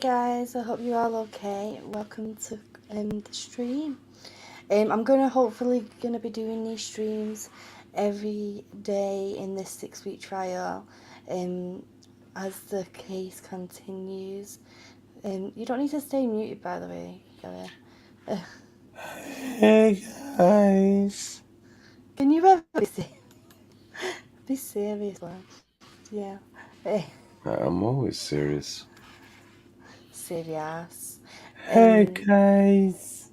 guys, I hope you're all okay. Welcome to the stream. I'm hopefully gonna be doing these streams every day in this 6-week trial as the case continues. You don't need to stay muted, by the way, Gary. Hey guys. Can you ever be serious, man? Yeah. I'm always serious. Serious. Hey guys.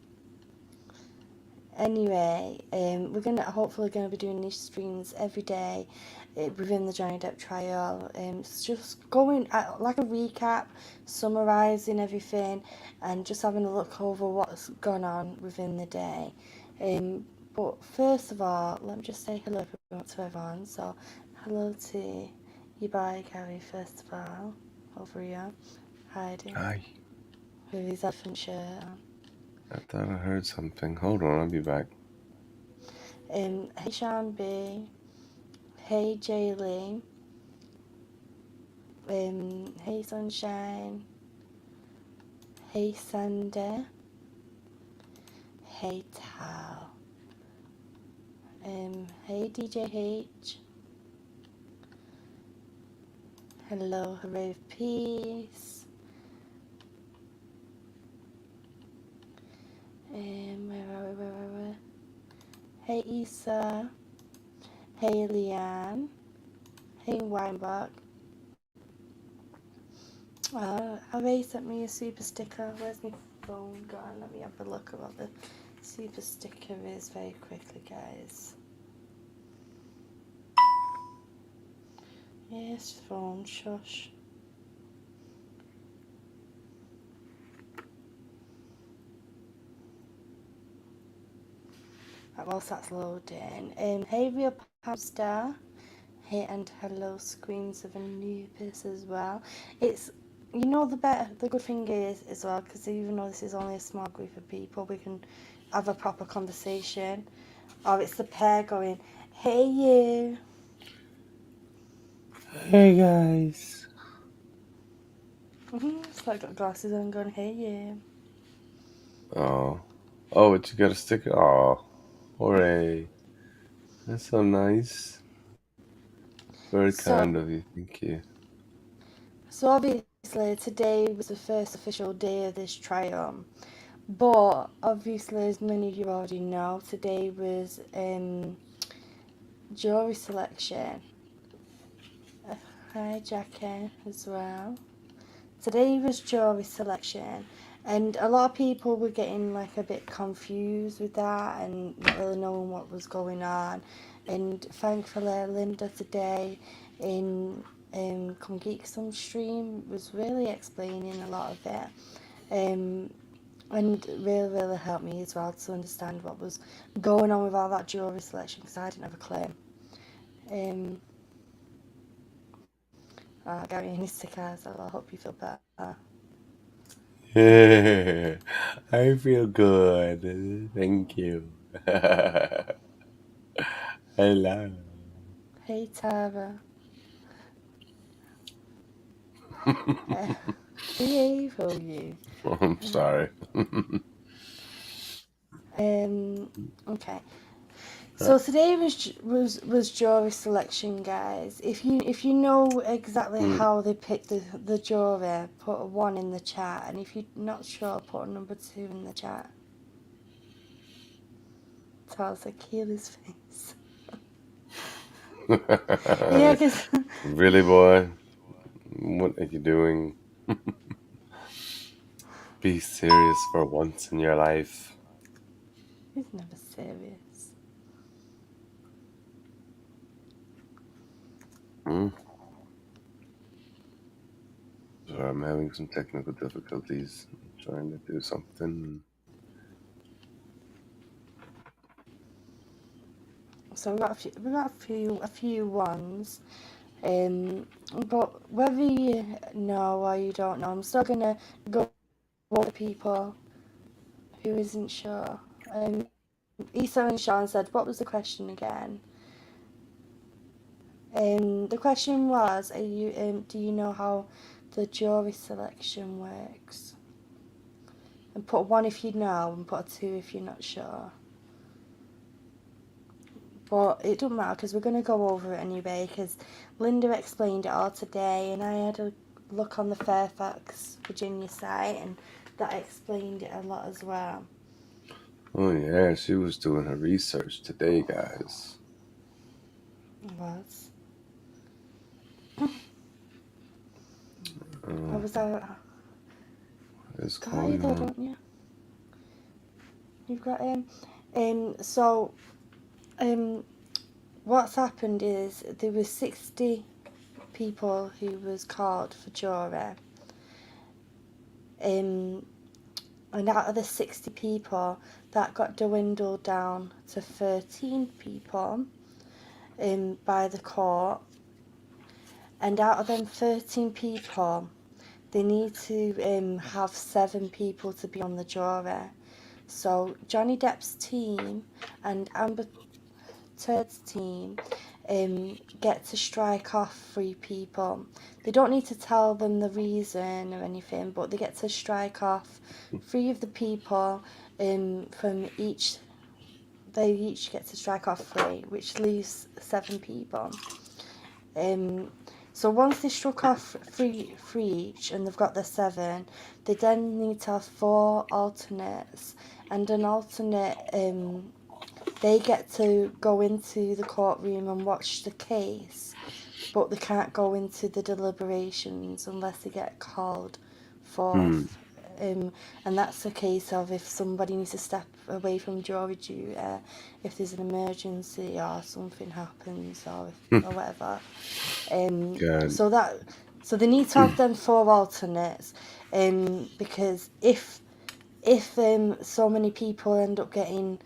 Anyway, we're hopefully gonna be doing these streams every day within the Johnny Depp trial. It's just going like a recap, summarising everything, and just having a look over what's gone on within the day. But first of all, let me just say hello to everyone. So, hello to you, bye, Gary. First of all, over here, hiding. Hi. With his elephant shirt on. I thought I heard something. Hold on, I'll be back. Hey Sean B. Hey Jaylee. Hey Sunshine. Hey Sunday. Hey Tal. Hey DJH. Hello, Hooray of Peace. Where are we? Hey Issa. Hey Leanne. Hey Weinbach. Hooray sent me a super sticker. Where's my phone gone? Let me have a look at what the super sticker is very quickly, guys. Yes, phone, shush. Whilst that's loading. Hey Real Pasta. Hey and hello Screams of Anubis as well. It's, you know, the good thing is as well, because even though this is only a small group of people, we can have a proper conversation. Or it's the pair going, hey you. Hey guys. It's like got glasses on going, hey you. Oh, but you got a sticker? Oh, hooray. That's so nice. Very kind of you, thank you. So obviously today was the first official day of this trial. But obviously, as many of you already know, today was jury selection. Hi Jackie as well. Today was jury selection, and a lot of people were getting like a bit confused with that and not really knowing what was going on. And thankfully, Linda today in Come Geek Some stream was really explaining a lot of it. And really helped me as well to understand what was going on with all that jewellery selection, because I didn't have a clue. Gary and his stickers, so I hope you feel better. Yeah, I feel good. Thank you. Hello. Hey Tara. Behave, oh you. I'm sorry. Okay. So today was jury selection, guys. If you know exactly how they picked the jury, put a 1 in the chat, and if you're not sure, put a number 2 in the chat. Tells like kill his face. Yeah, because Really, boy? What are you doing? Be serious for once in your life. he's never serious. So I'm having some technical difficulties. I'm trying to do something. So we got a few ones. But whether you know or you don't know, I'm still gonna go over people who isn't sure. Issa and Sean said, what was the question again? The question was, do you know how the jury selection works. And put 1 if you know, and put a 2 if you're not sure. But it doesn't matter because we're going to go over it anyway, because Linda explained it all today, and I had a look on the Fairfax Virginia site, and that explained it a lot as well. Oh yeah, she was doing her research today, guys. It was. I was out. It's Got you going there, on. don't you? You've got him. So what's happened is there were 60 people who was called for jury. And out of the 60 people, that got dwindled down to 13 people by the court. And out of them 13 people, they need to have 7 people to be on the jury. So Johnny Depp's team and Amber Heard's team get to strike off 3 people. They don't need to tell them the reason or anything, but they get to strike off 3 of the people from each. They each get to strike off 3, which leaves 7 people. So once they struck off 3 each and they've got their 7, they then need to have 4 alternates, and an alternate they get to go into the courtroom and watch the case, but they can't go into the deliberations unless they get called forth. And that's a case of if somebody needs to step away from jury duty, if there's an emergency or something happens or whatever. So they need to have them 4 alternates, because if so many people end up getting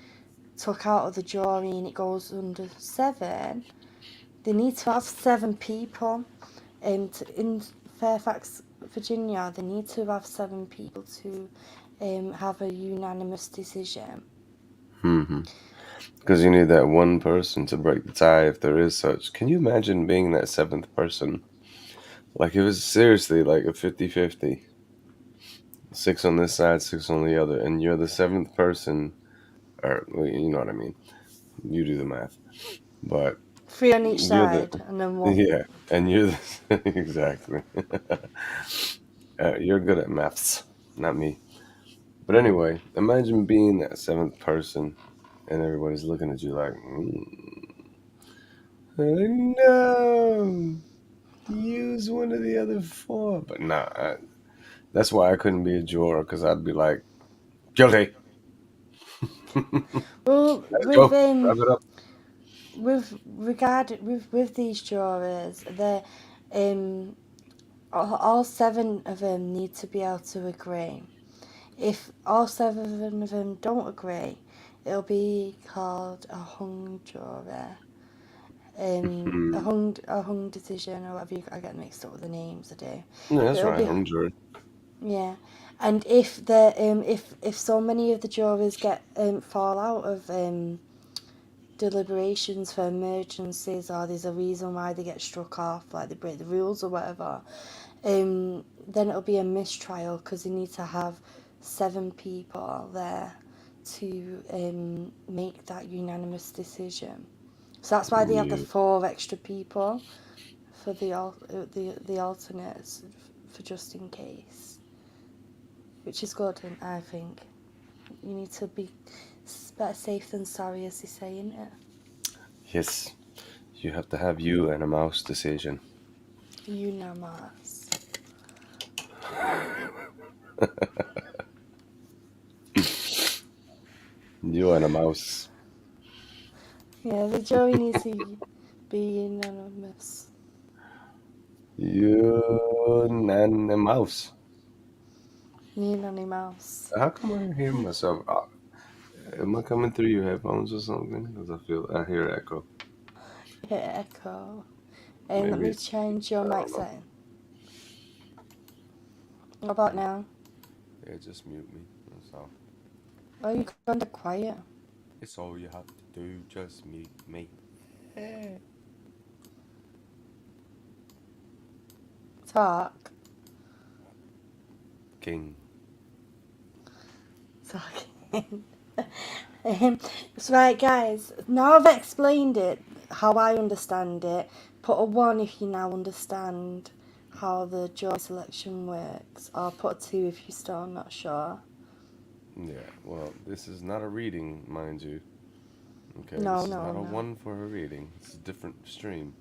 took out of the jury and it goes under 7, they need to have 7 people. In Fairfax, Virginia, they need to have 7 people to have a unanimous decision. Because you need that one person to break the tie if there is such. Can you imagine being that 7th person? Like, it was seriously like a 50-50. 6 on this side, 6 on the other, and you're the 7th person, or you know what I mean. You do the math. But 3 on each side, and then 1. Yeah, and you're exactly. You're good at maths, not me. But anyway, imagine being that 7th person, and everybody's looking at you like, no, use one of the other 4. But nah, that's why I couldn't be a juror, because I'd be like, guilty. Well, Let's go. Wrap it up. with these jurors, they all 7 of them need to be able to agree. If all 7 of them don't agree, it'll be called a hung jury. A hung decision, or whatever. I get mixed up with the names, I do. Yeah, that's It'll right, hung jury. Yeah, and if the if so many of the jurors get fall out of deliberations for emergencies, or there's a reason why they get struck off, like they break the rules or whatever, then it'll be a mistrial, because they need to have 7 people there to make that unanimous decision. So that's why they have the 4 extra people for the alternates, for just in case, which is good. And I think you need to be better safe than sorry, as they say, isn't it? Yes, you have to have you and a mouse decision. Unanimous. You and a mouse. Yeah, the jury needs to be unanimous. You and a mouse. Unanimous. How come I hear myself? Am I coming through your headphones or something? Because I hear echo. Yeah, echo. And let me change your mic setting. What about now? Yeah, just mute me. That's all. Oh, you gone to quiet. It's all you have to do. Just mute me. Talk. Talking. So right, guys, now I've explained it, how I understand it, put a 1 if you now understand how the jury selection works, or put a 2 if you're still not sure. Yeah, well, this is not a reading, mind you. Okay, No, this is no, not a no. 1 for a reading. It's a different stream.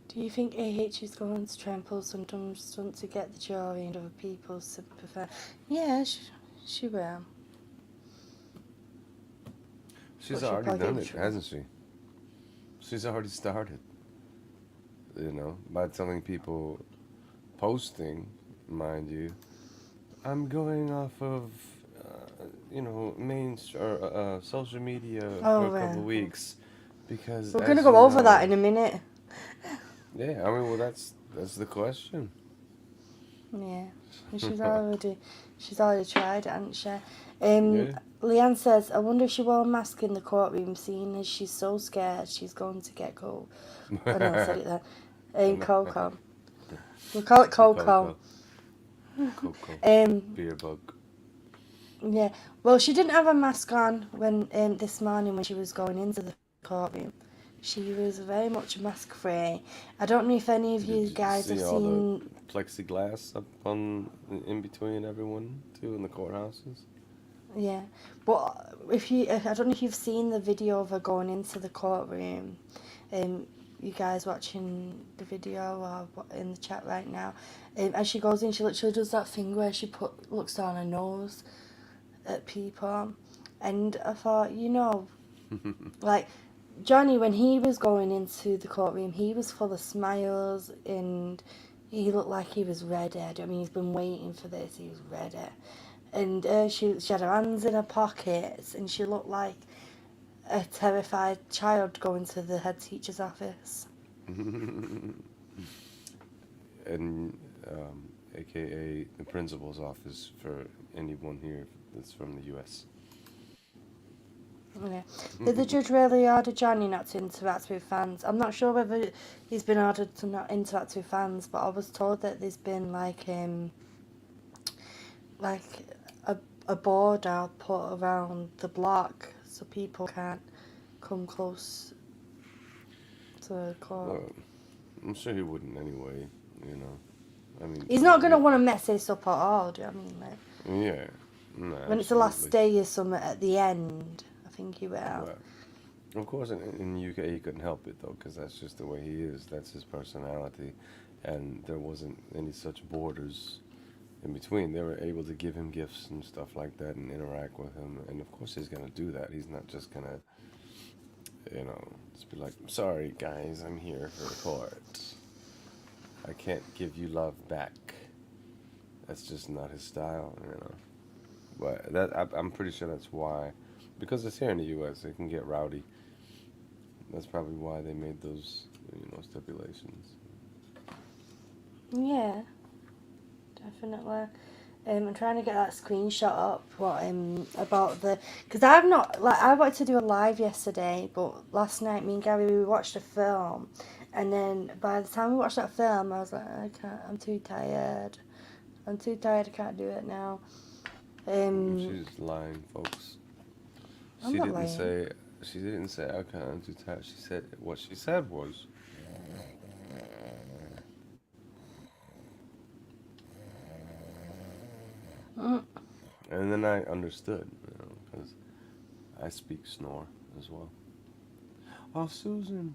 Do you think AH is going to try and pull some dumb stunt to get the jury and other people sympathy? Yeah, she will. She's But she'll already probably get done in it, trouble. hasn't she? She's already started. You know, by telling people, posting, mind you, I'm going off of, social media for Oh, a couple well. of weeks because, We're going to as go you over that know, in a minute. yeah. I mean, well, that's the question. Yeah, and she's already tried it, hasn't she? Yeah. Leanne says, I wonder if she wore a mask in the courtroom, seeing as she's so scared she's going to get cold. Oh no, I said it there. Coco. We'll call it Coco. Coco. Beer bug. Yeah. Well, she didn't have a mask on when this morning when she was going into the courtroom. She was very much mask free. I don't know if any of Did you you guys have see all the seen. plexiglass up on in between everyone too in the courthouses? Yeah, but I don't know if you've seen the video of her going into the courtroom. You guys watching the video or in the chat right now? As she goes in, she literally does that thing where she looks down her nose at people, and I thought, like Johnny, when he was going into the courtroom, he was full of smiles and he looked like he was ready. I mean, he's been waiting for this. He was ready. And she had her hands in her pockets and she looked like a terrified child going to the head teacher's office. And AKA the principal's office for anyone here that's from the U.S. Yeah. Did the judge really order Johnny not to interact with fans? I'm not sure whether he's been ordered to not interact with fans, but I was told that there's been like a border put around the block so people can't come close to the court. Well, I'm sure he wouldn't anyway. You know, I mean, He's not going to want to mess this up at all, do you know what I mean? Like, yeah, no, when it's the last absolutely. day or something at the end, I think he will. Well, of course, in the UK he couldn't help it though, because that's just the way he is. That's his personality, and there wasn't any such borders in between. They were able to give him gifts and stuff like that and interact with him, and of course he's gonna do that. He's not just gonna, just be like, "Sorry guys, I'm here for the court. I can't give you love back." That's just not his style. But I'm pretty sure that's why, because it's here in the U.S. It can get rowdy. That's probably why they made those, stipulations. Yeah, definitely. I'm trying to get that screenshot up. About the, because I've not, like, I wanted to do a live yesterday, but last night me and Gary, we watched a film, and then by the time we watched that film, I was like, I can't, I'm too tired. I can't do it now. She's lying, folks. I'm She not didn't lying. say. She didn't say, "Okay, I'm too tired." She said what she said was. And then I understood, because I speak snore as well. Oh, Susan.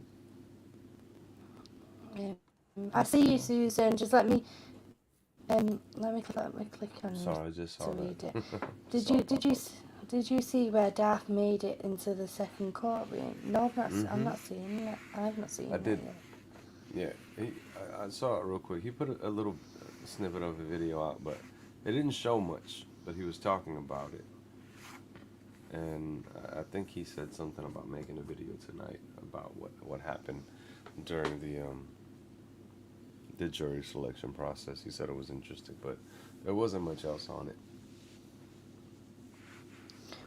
I see you, Susan. Just let me click on Sorry, I just to saw read that. it. Did you see where Darth made it into the second courtroom? No, I'm not seeing it. I've not seen I that did. yet. Yeah, I saw it real quick. He put a little snippet of the video out, but it didn't show much. But he was talking about it, and I think he said something about making a video tonight about what happened during the jury selection process. He said it was interesting, but there wasn't much else on it.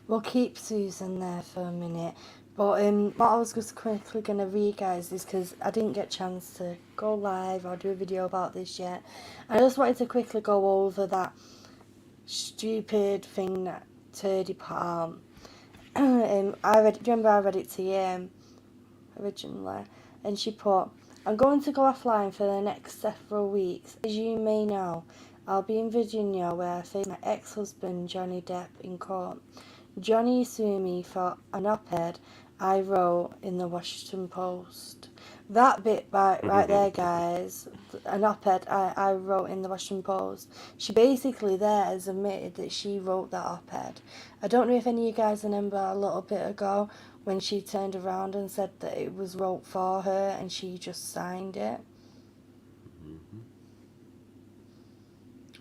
We'll keep Susan there for a minute. But what I was just quickly going to read, guys, is because I didn't get a chance to go live or do a video about this yet. I just wanted to quickly go over that stupid thing that Turdy put out. Do you remember I read it to you originally? And she put, I'm going to go offline for the next several weeks. As you may know, I'll be in Virginia where I face my ex-husband Johnny Depp in court. Johnny is suing me for an op-ed I wrote in the Washington Post. That bit right there, guys, an op-ed I wrote in the Washington Post. She basically there has admitted that she wrote that op-ed. I don't know if any of you guys remember a little bit ago when she turned around and said that it was wrote for her and she just signed it.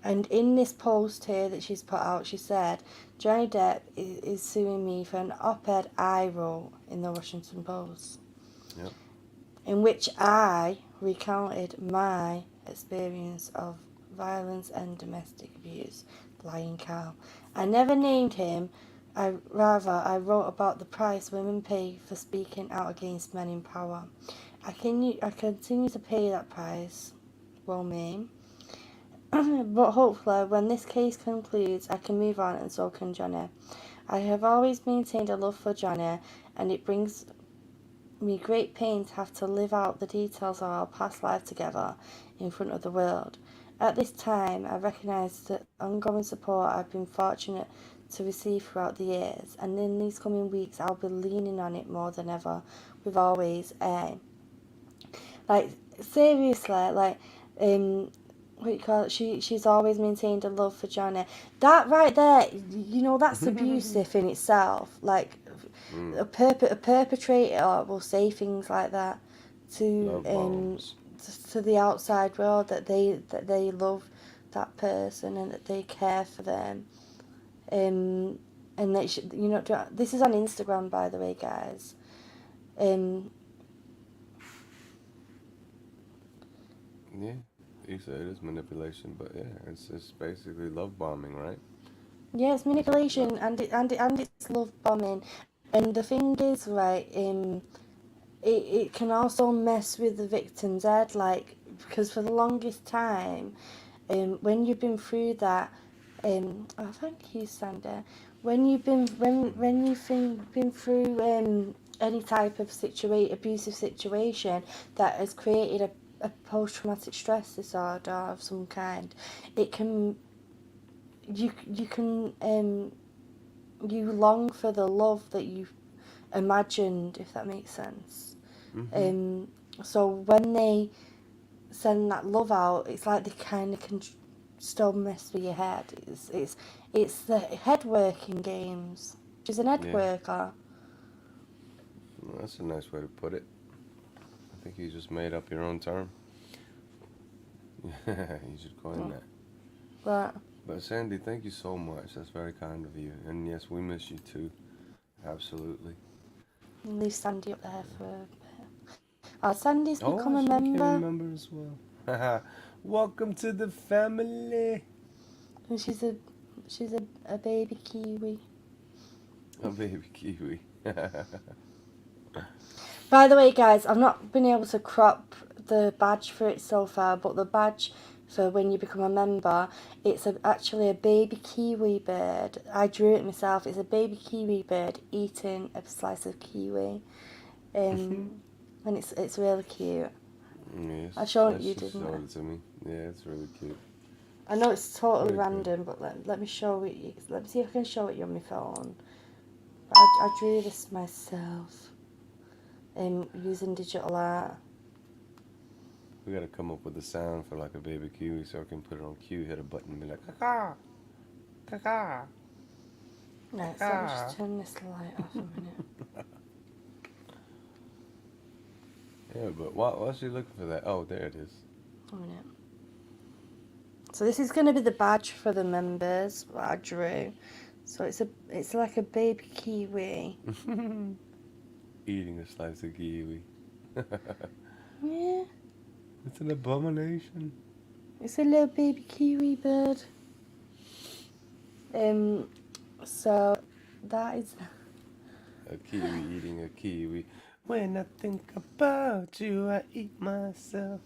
And in this post here that she's put out, she said, Johnny Depp is suing me for an op-ed I wrote in the Washington Post. Yep. In which I recounted my experience of violence and domestic abuse, lying cow. I never named him. I wrote about the price women pay for speaking out against men in power. I continue to pay that price. Well, me. But hopefully, when this case concludes, I can move on and so can Johnny. I have always maintained a love for Johnny, and it brings me great pain to have to live out the details of our past life together in front of the world. At this time, I recognise the ongoing support I've been fortunate to receive throughout the years, and in these coming weeks, I'll be leaning on it more than ever, with always a. Like, seriously, like, what you call it? She's always maintained a love for Johnny. That right there, you know, that's abusive in itself. Like, a perpetrator will say things like that to the outside world, that they love that person and that they care for them. And they should, you know, this is on Instagram, by the way, guys. Yeah. You said it is manipulation, but yeah, it's basically love bombing, right? Yeah, it's manipulation and it's love bombing, and the thing is, right, it can also mess with the victim's head, like, because for the longest time, when you've been through that, oh, thank you, Sandy. When you've been been through any type of abusive situation that has created a post-traumatic stress disorder of some kind, it can you long for the love that you imagined, if that makes sense. So when they send that love out, it's like they kind of can still mess with your head. It's the head working games. She's an head worker. Well, that's a nice way to put it. I think you just made up your own term. You should coin that. But Sandy, thank you so much. That's very kind of you. And yes, we miss you too. Absolutely. Leave Sandy up there for a bit. Sandy's become a member. member. A member as well. Welcome to the family. And she's a baby kiwi. A baby kiwi. By the way, guys, I've not been able to crop the badge for it so far, but the badge for when you become a member, it's actually a baby kiwi bird. I drew it myself. It's a baby kiwi bird eating a slice of kiwi, and it's really cute. Yes, I showed you, didn't I? Showed it to me. Yeah, it's really cute. I know it's totally random, but let me show it. Let me see if I can show it you on my phone. I drew this myself, using digital art. We gotta come up with a sound for like a baby kiwi so I can put it on cue, hit a button and be like, caca, caca. Right, so let me just turn this light off a minute. Yeah, but what's she looking for that? Oh, there it is. A minute. So this is going to be the badge for the members, what I drew. So it's like a baby kiwi. Eating a slice of kiwi. Yeah. It's an abomination. It's a little baby kiwi bird. So that is A kiwi eating a kiwi. When I think about you, I eat myself.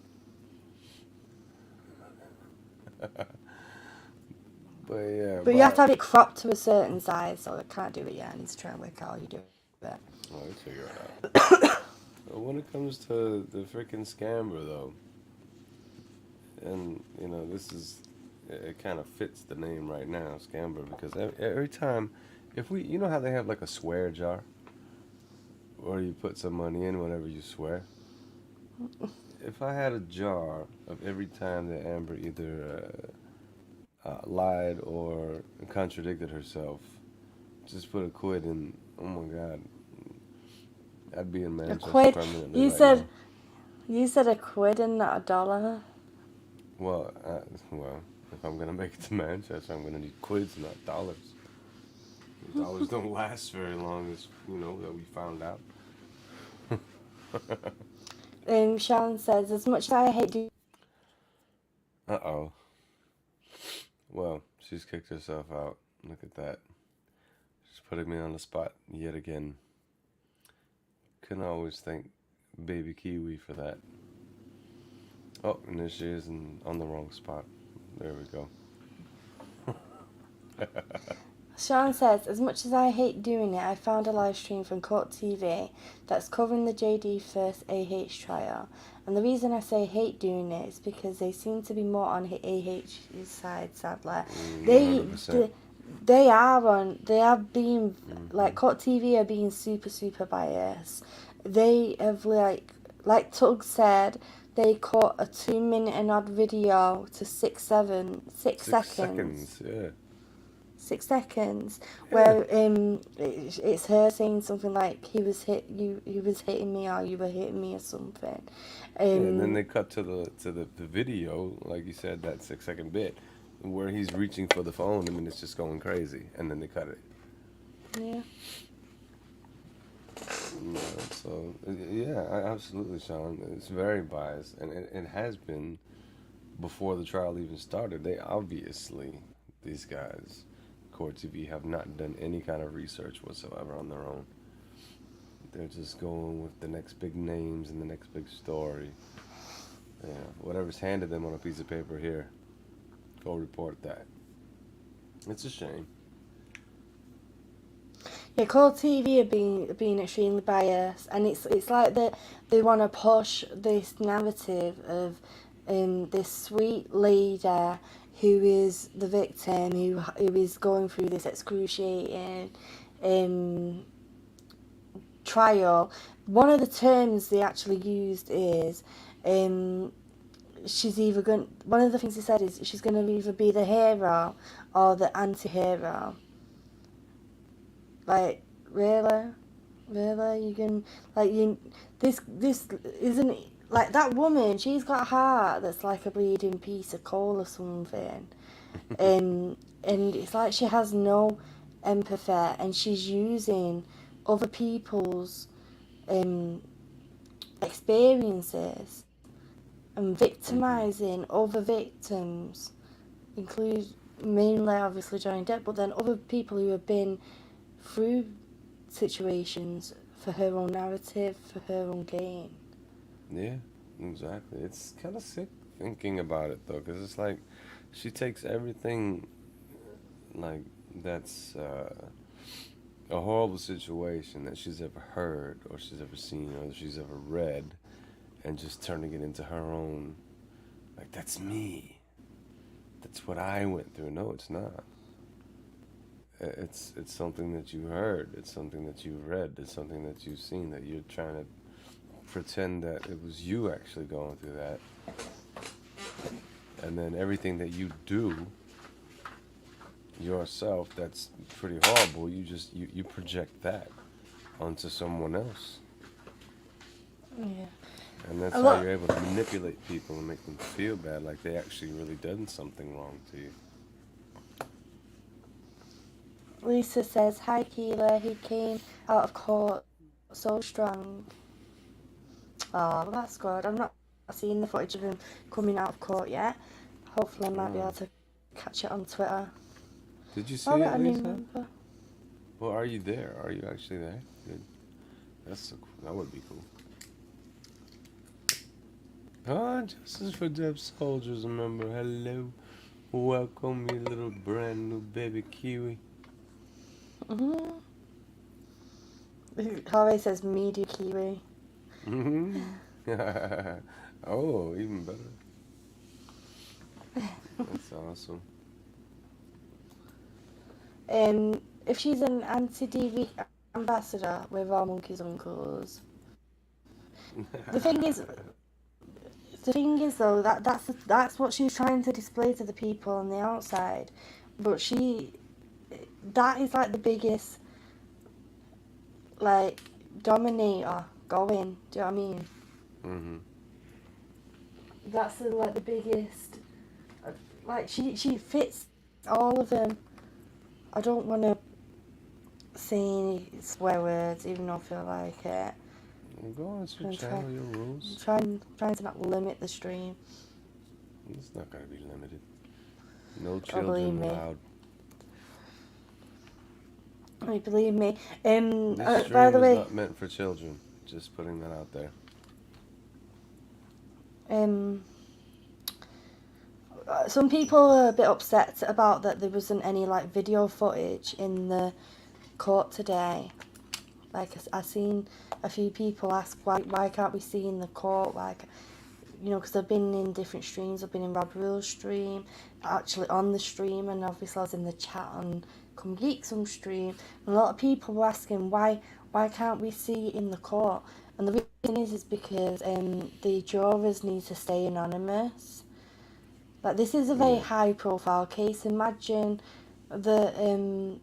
But yeah, But you have to have it cropped to a certain size, so I can't do it yet. I need to try and work out how you do it. well, let's figure it out. But when it comes to the freaking scammer, though, and this is it kind of fits the name right now, scammer, because every time, if we, how they have like a swear jar, or you put some money in whenever you swear. If I had a jar of every time that Amber either lied or contradicted herself, just put a quid in. Oh my God, I'd be in A Manchester quid? permanently You right now. said you said a quid and not a dollar. Well, if I'm gonna make it to Manchester, I'm gonna need quids, not dollars. Dollars don't last very long, as that we found out. Sharon says, as much as I hate doing. Uh-oh. Well, she's kicked herself out. Look at that. She's putting me on the spot yet again. Couldn't always thank Baby Kiwi for that. Oh, and there she is on the wrong spot. There we go. Sean says, as much as I hate doing it, I found a live stream from Court TV that's covering the JD first AH trial. And the reason I say hate doing it is because they seem to be more on AH's side, sadly. 100%. They are being, like, Court TV are being super, super biased. They have, like Tug said, they cut a 2-minute and odd video to 6 seconds. 6 seconds, where it's her saying something like he was hitting me, or you were hitting me, or something. And then they cut to the video, like you said, that 6-second bit where he's reaching for the phone. I mean, it's just going crazy, and then they cut it. Yeah. So yeah, absolutely, Sean. It's very biased, and it has been before the trial even started. They obviously, these guys, Court TV, have not done any kind of research whatsoever on their own. They're just going with the next big names and the next big story. Yeah, whatever's handed them on a piece of paper here, go report that. It's a shame. Yeah, Court TV are being extremely biased, and it's like they want to push this narrative of this sweet lady who is the victim, who is going through this excruciating trial. One of the terms they actually used is she's either going. One of the things he said is she's going to either be the hero or the anti-hero. Like, really, you can, like, this isn't, like, that woman. She's got a heart that's like a bleeding piece of coal or something, and it's like she has no empathy, and she's using other people's experiences and victimizing other victims, include mainly obviously Johnny Depp, but then other people who have been through situations for her own narrative, for her own gain. Yeah, exactly. It's kind of sick thinking about it, though, because it's like she takes everything like that's a horrible situation that she's ever heard or she's ever seen or she's ever read, and just turning it into her own. Like, that's me. That's what I went through. No, it's not. It's something that you heard. It's something that you read. It's something that you've seen, that you're trying to pretend that it was you actually going through that. And then everything that you do yourself that's pretty horrible, you project that onto someone else. Yeah. And that's how you're able to manipulate people and make them feel bad, like they actually really done something wrong to you. Lisa says, hi Keela, he came out of court so strong. Oh, well, that's good. I've not seen the footage of him coming out of court yet. Hopefully I might be able to catch it on Twitter. Did you see it, Lisa? Remember. Well, are you there? Are you actually there? Good. That would be cool. Ah, Justice for Depp Soldiers, remember. Hello. Welcome, you little brand new baby kiwi. Mm-hmm. Jorge says media kiwi. Mm-hmm. Oh, even better. That's awesome. If she's an anti-DV ambassador, we're all monkeys uncles. The thing is, though, that's what she's trying to display to the people on the outside, but that is like the biggest like dominator going. Do you know what I mean? Mm-hmm. That's the biggest. Like she fits all of them. I don't want to say any swear words, even though I feel like it. Go on, your channel, your rules. Trying to not limit the stream. It's not gonna be limited. No children allowed. Believe me. This stream by the way, is not meant for children. Just putting that out there. Some people are a bit upset about that there wasn't any like video footage in the court today. Like I seen a few people ask why can't we see in the court, like, you know, because I've been in different streams. I've been in Rob Rule's stream, actually on the stream, and obviously I was in the chat on Come Geek Some stream, and a lot of people were asking why can't we see in the court, and the reason is because the jurors need to stay anonymous. Like, this is a very high profile case. Imagine the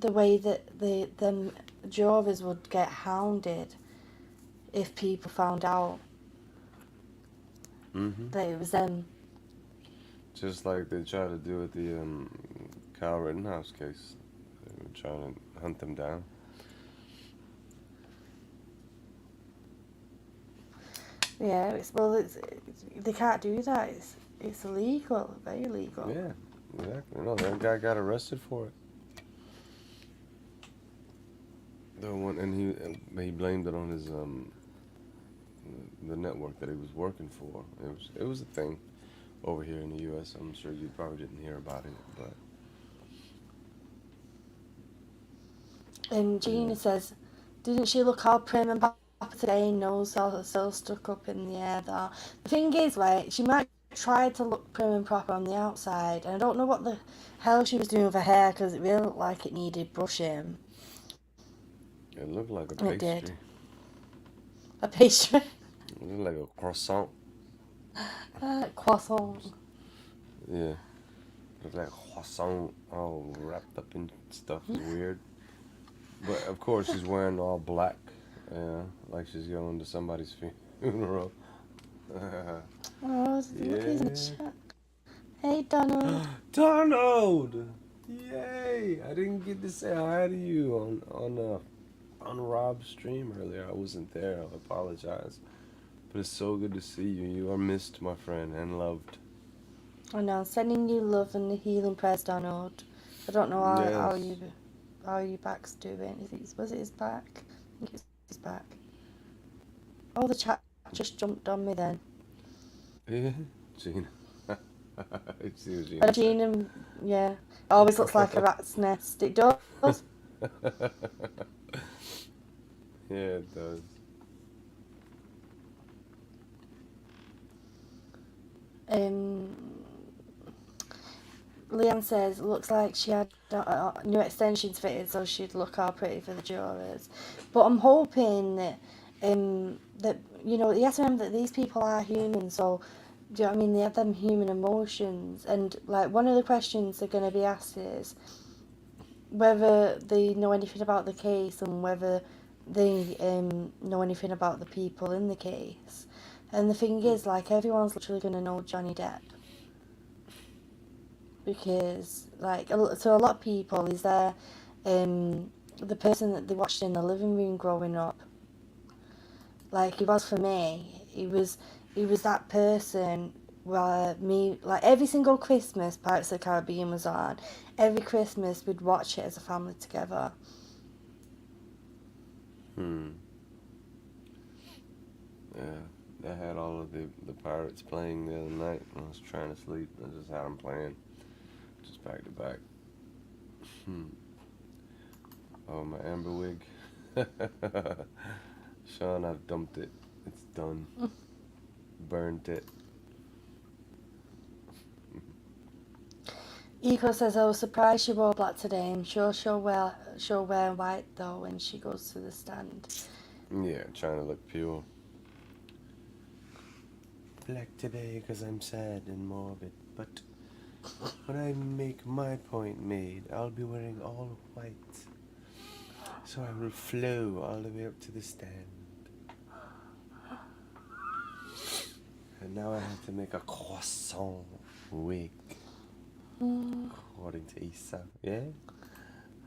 way that the jurors would get hounded if people found out that it was them. Just like they tried to do with the Kyle Rittenhouse case. They were trying to hunt them down. Yeah, they can't do that. It's illegal, very illegal. Yeah, exactly. No, that guy got arrested for it. The one, and he blamed it on his the network that he was working for. It was a thing over here in the U.S. I'm sure you probably didn't hear about it, but. Gina says, didn't she look all prim and proper today? Nose all so stuck up in the air though. The thing is, like, she might try to look prim and proper on the outside, and I don't know what the hell she was doing with her hair, because it really looked like it needed brushing. It looked like a pastry. It did. A pastry? It looked like a croissant. Croissant. Yeah. It looked like a croissant all wrapped up in stuff. It's weird. But of course she's wearing all black. Yeah, like she's going to somebody's funeral. Oh, look who's in the chat. Hey, Donald. Donald! Yay! I didn't get to say hi to you on Rob's stream earlier. I wasn't there. I apologize. But it's so good to see you. You are missed, my friend, and loved. I know. Sending you love and the healing prayers, Donald. I don't know how your back's doing. Was it his back? I think it's his back. Oh, the chat just jumped on me then. Yeah, Gina. Gina. Gina, yeah. It always looks like a rat's nest. It does. Yeah, it does. Leanne says, looks like she had new extensions fitted so she'd look all pretty for the jurors. But I'm hoping that, you know, you have to remember that these people are human, so, do you know what I mean? They have them human emotions. And, like, one of the questions they're going to be asked is whether they know anything about the case and whether they know anything about the people in the case. And the thing is, like, everyone's literally going to know Johnny Depp. Because, like, so a lot of people, is there the person that they watched in the living room growing up. Like, he was for me. He was that person where like, every single Christmas Pirates of the Caribbean was on. Every Christmas we'd watch it as a family together. Hmm. Yeah. I had all of the Pirates playing the other night when I was trying to sleep. I just had them playing, just back to back. Hmm. Oh, my amber wig. Sean, I've dumped it. It's done. Burnt it. Eco says, I was surprised she wore black today. I'm sure she'll wear white though when she goes to the stand. Yeah, trying to look pure. Black today because I'm sad and morbid, but when I make my point made, I'll be wearing all white. So I will flow all the way up to the stand. And now I have to make a croissant wig, according to Issa. Yeah?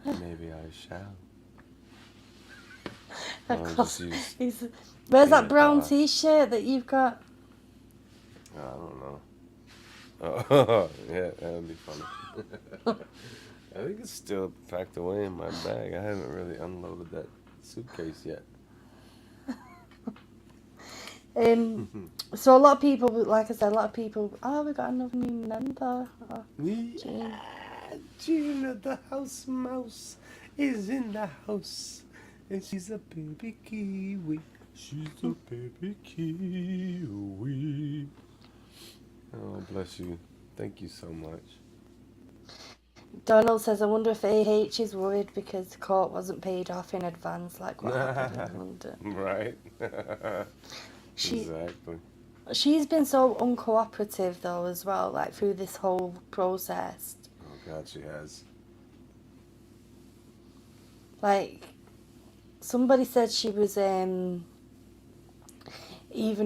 Maybe I shall. I'll just use Where's that peanut brown butter. t-shirt that you've got? I don't know. Oh, yeah, that would be funny. I think it's still packed away in my bag. I haven't really unloaded that suitcase yet. So a lot of people, like I said, a lot of people, oh, we got another new member. Oh, Jean. Gina, the house mouse, is in the house. And she's a baby kiwi. She's a baby kiwi. Oh, bless you. Thank you so much. Donald says, I wonder if AH is worried because the court wasn't paid off in advance like what happened in London. Right? She, Exactly. she's been so uncooperative though as well, like through this whole process. Oh, God, she has. Like, somebody said she was even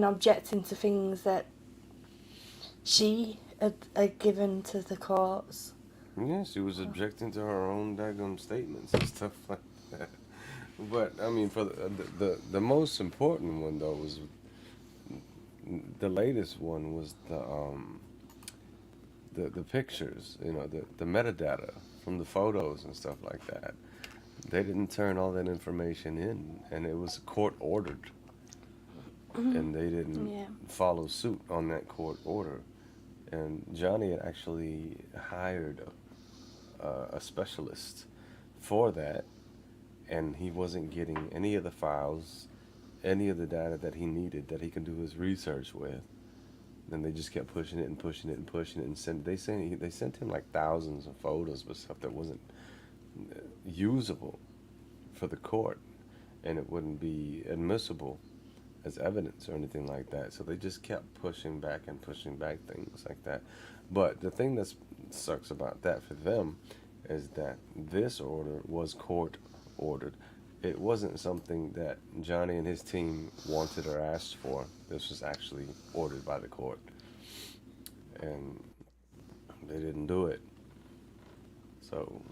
objecting to things that she had given to the courts. Yeah, she was objecting to her own daggone statements and stuff like that. But I mean, for the most important one though was the latest one was the pictures. You know, the metadata from the photos and stuff like that. They didn't turn all that information in, and it was court ordered, and they didn't follow suit on that court order. And Johnny had actually hired a specialist for that, and he wasn't getting any of the files, any of the data that he needed that he could do his research with. And they just kept pushing it and pushing it and pushing it, and they sent him like thousands of photos of stuff that wasn't usable for the court, and it wouldn't be admissible as evidence or anything like that. So they just kept pushing back and pushing back things like that. But the thing that sucks about that for them is that this order was court ordered. It wasn't something that Johnny and his team wanted or asked for. This was actually ordered by the court, and they didn't do it. So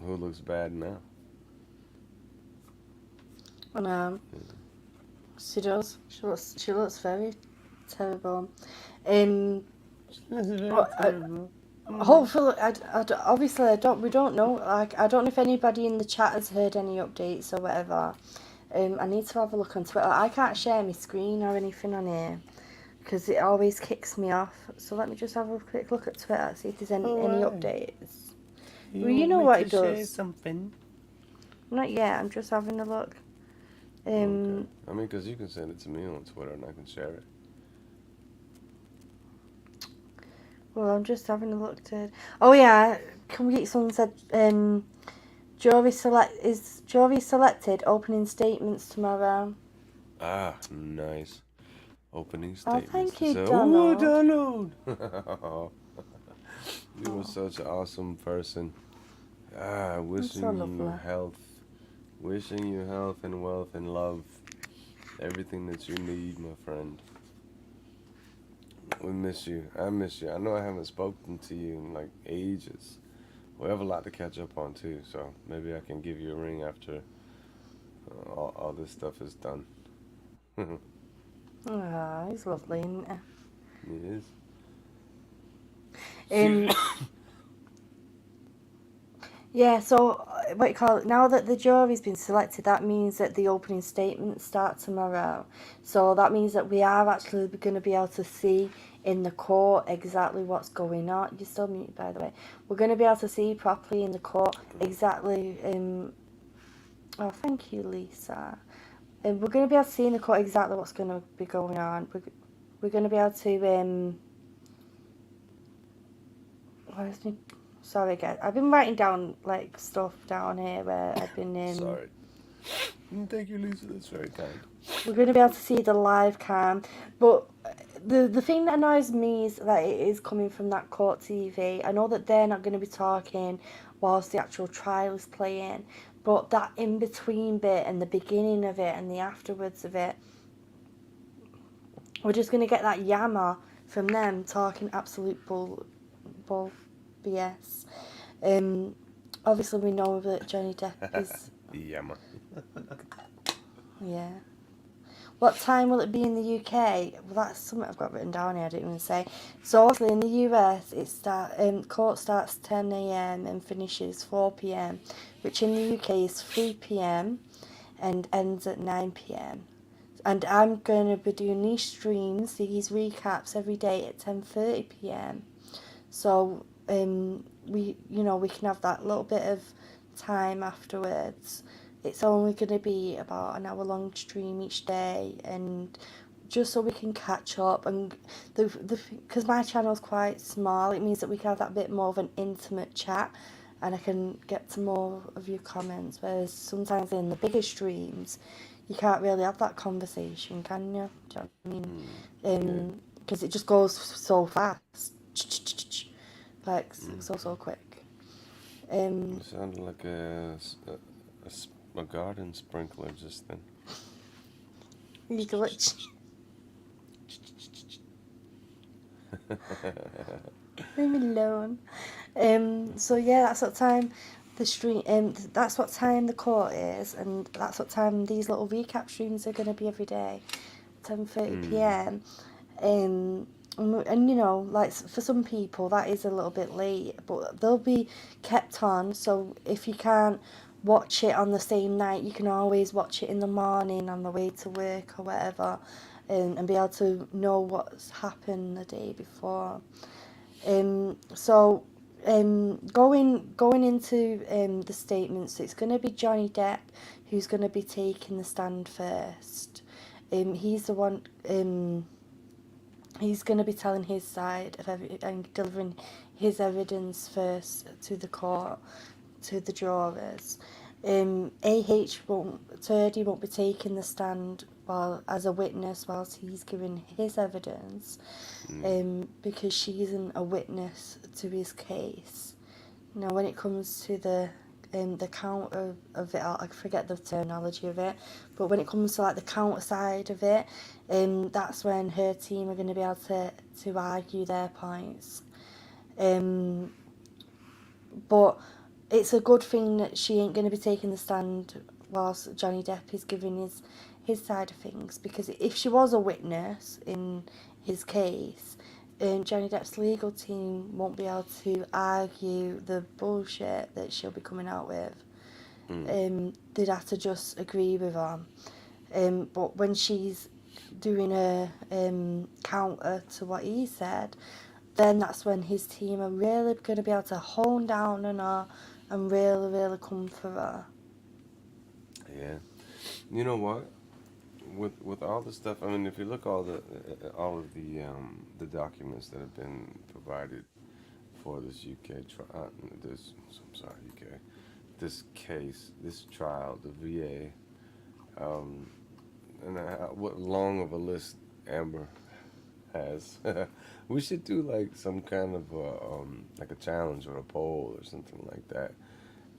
who looks bad now? And she does. She looks very terrible. Hopefully, obviously, we don't know. Like, I don't know if anybody in the chat has heard any updates or whatever. I need to have a look on Twitter. I can't share my screen or anything on here because it always kicks me off. So let me just have a quick look at Twitter, see if there's any updates. Well, you know what it does. Something? Not yet. I'm just having a look. Okay. I mean, because you can send it to me on Twitter and I can share it. Well, I'm just having a look to. Oh yeah, can we get someone said jury selected opening statements tomorrow. Ah, nice. Opening statements. Oh, thank you, Donald. Donald. Donald. You were such an awesome person. Wishing you health. Wishing you health and wealth and love. Everything that you need, my friend. We miss you. I miss you. I know I haven't spoken to you in like ages. We have a lot to catch up on too, so maybe I can give you a ring after all this stuff is done. He's lovely, isn't He is. Yeah, so what you call it, now that the jury's been selected, that means that the opening statements start tomorrow. So that means that we are actually going to be able to see in the court exactly what's going on. You're still muted, by the way. We're going to be able to see properly in the court exactly. Oh, thank you, Lisa. We're going to be able to see in the court exactly what's going to be going on. We're going to be able to where's me? Sorry, guys. I've been writing down like stuff down here where I've been. Sorry. Thank you, Lisa. That's very kind. We're going to be able to see the live cam, but the thing that annoys me is that it is coming from that court TV. I know that they're not going to be talking whilst the actual trial is playing, but that in between bit and the beginning of it and the afterwards of it, we're just going to get that yammer from them talking absolute bull BS. Obviously we know that Johnny Depp is... Yammer. Yeah. What time will it be in the UK? Well, that's something I've got written down here, I didn't even say. So obviously in the US, court starts 10 a.m. and finishes 4 p.m, which in the UK is 3 p.m. and ends at 9 p.m. And I'm going to be doing these streams, these recaps every day at 10:30 p.m. So we can have that little bit of time afterwards. It's only going to be about an hour-long stream each day, and just so we can catch up. And because my channel's quite small, it means that we can have that bit more of an intimate chat, and I can get to more of your comments. Whereas sometimes in the bigger streams, you can't really have that conversation, can you? Do you know what I mean? Because it just goes so fast, like so quick. It sounded like a garden sprinkler just then. You glitch. Leave me alone. So yeah, that's what time the stream. That's what time the court is, and that's what time these little recap streams are going to be every day, 10:30 p.m. And like for some people that is a little bit late, but they'll be kept on. So if you can't watch it on the same night, you can always watch it in the morning on the way to work or whatever, and be able to know what's happened the day before. Going into the statements, it's going to be Johnny Depp who's going to be taking the stand first. He's the one. He's going to be telling his side of and delivering his evidence first to the court, to the jurors. Turdy won't be taking the stand as a witness whilst he's giving his evidence, because she isn't a witness to his case. Now, when it comes to the count of it, I forget the terminology of it, but when it comes to like the counter side of it, that's when her team are going to be able to argue their points. But it's a good thing that she ain't going to be taking the stand whilst Johnny Depp is giving his side of things, because if she was a witness in his case, Johnny Depp's legal team won't be able to argue the bullshit that she'll be coming out with. They'd have to just agree with her. But when she's doing a counter to what he said, then that's when his team are really going to be able to hone down on her and really, really come for her. Yeah. You know what? With all the stuff, I mean, if you look all of the documents that have been provided for this UK trial, this case, this trial, the VA, and what long of a list Amber has. We should do like some kind of like a challenge or a poll or something like that,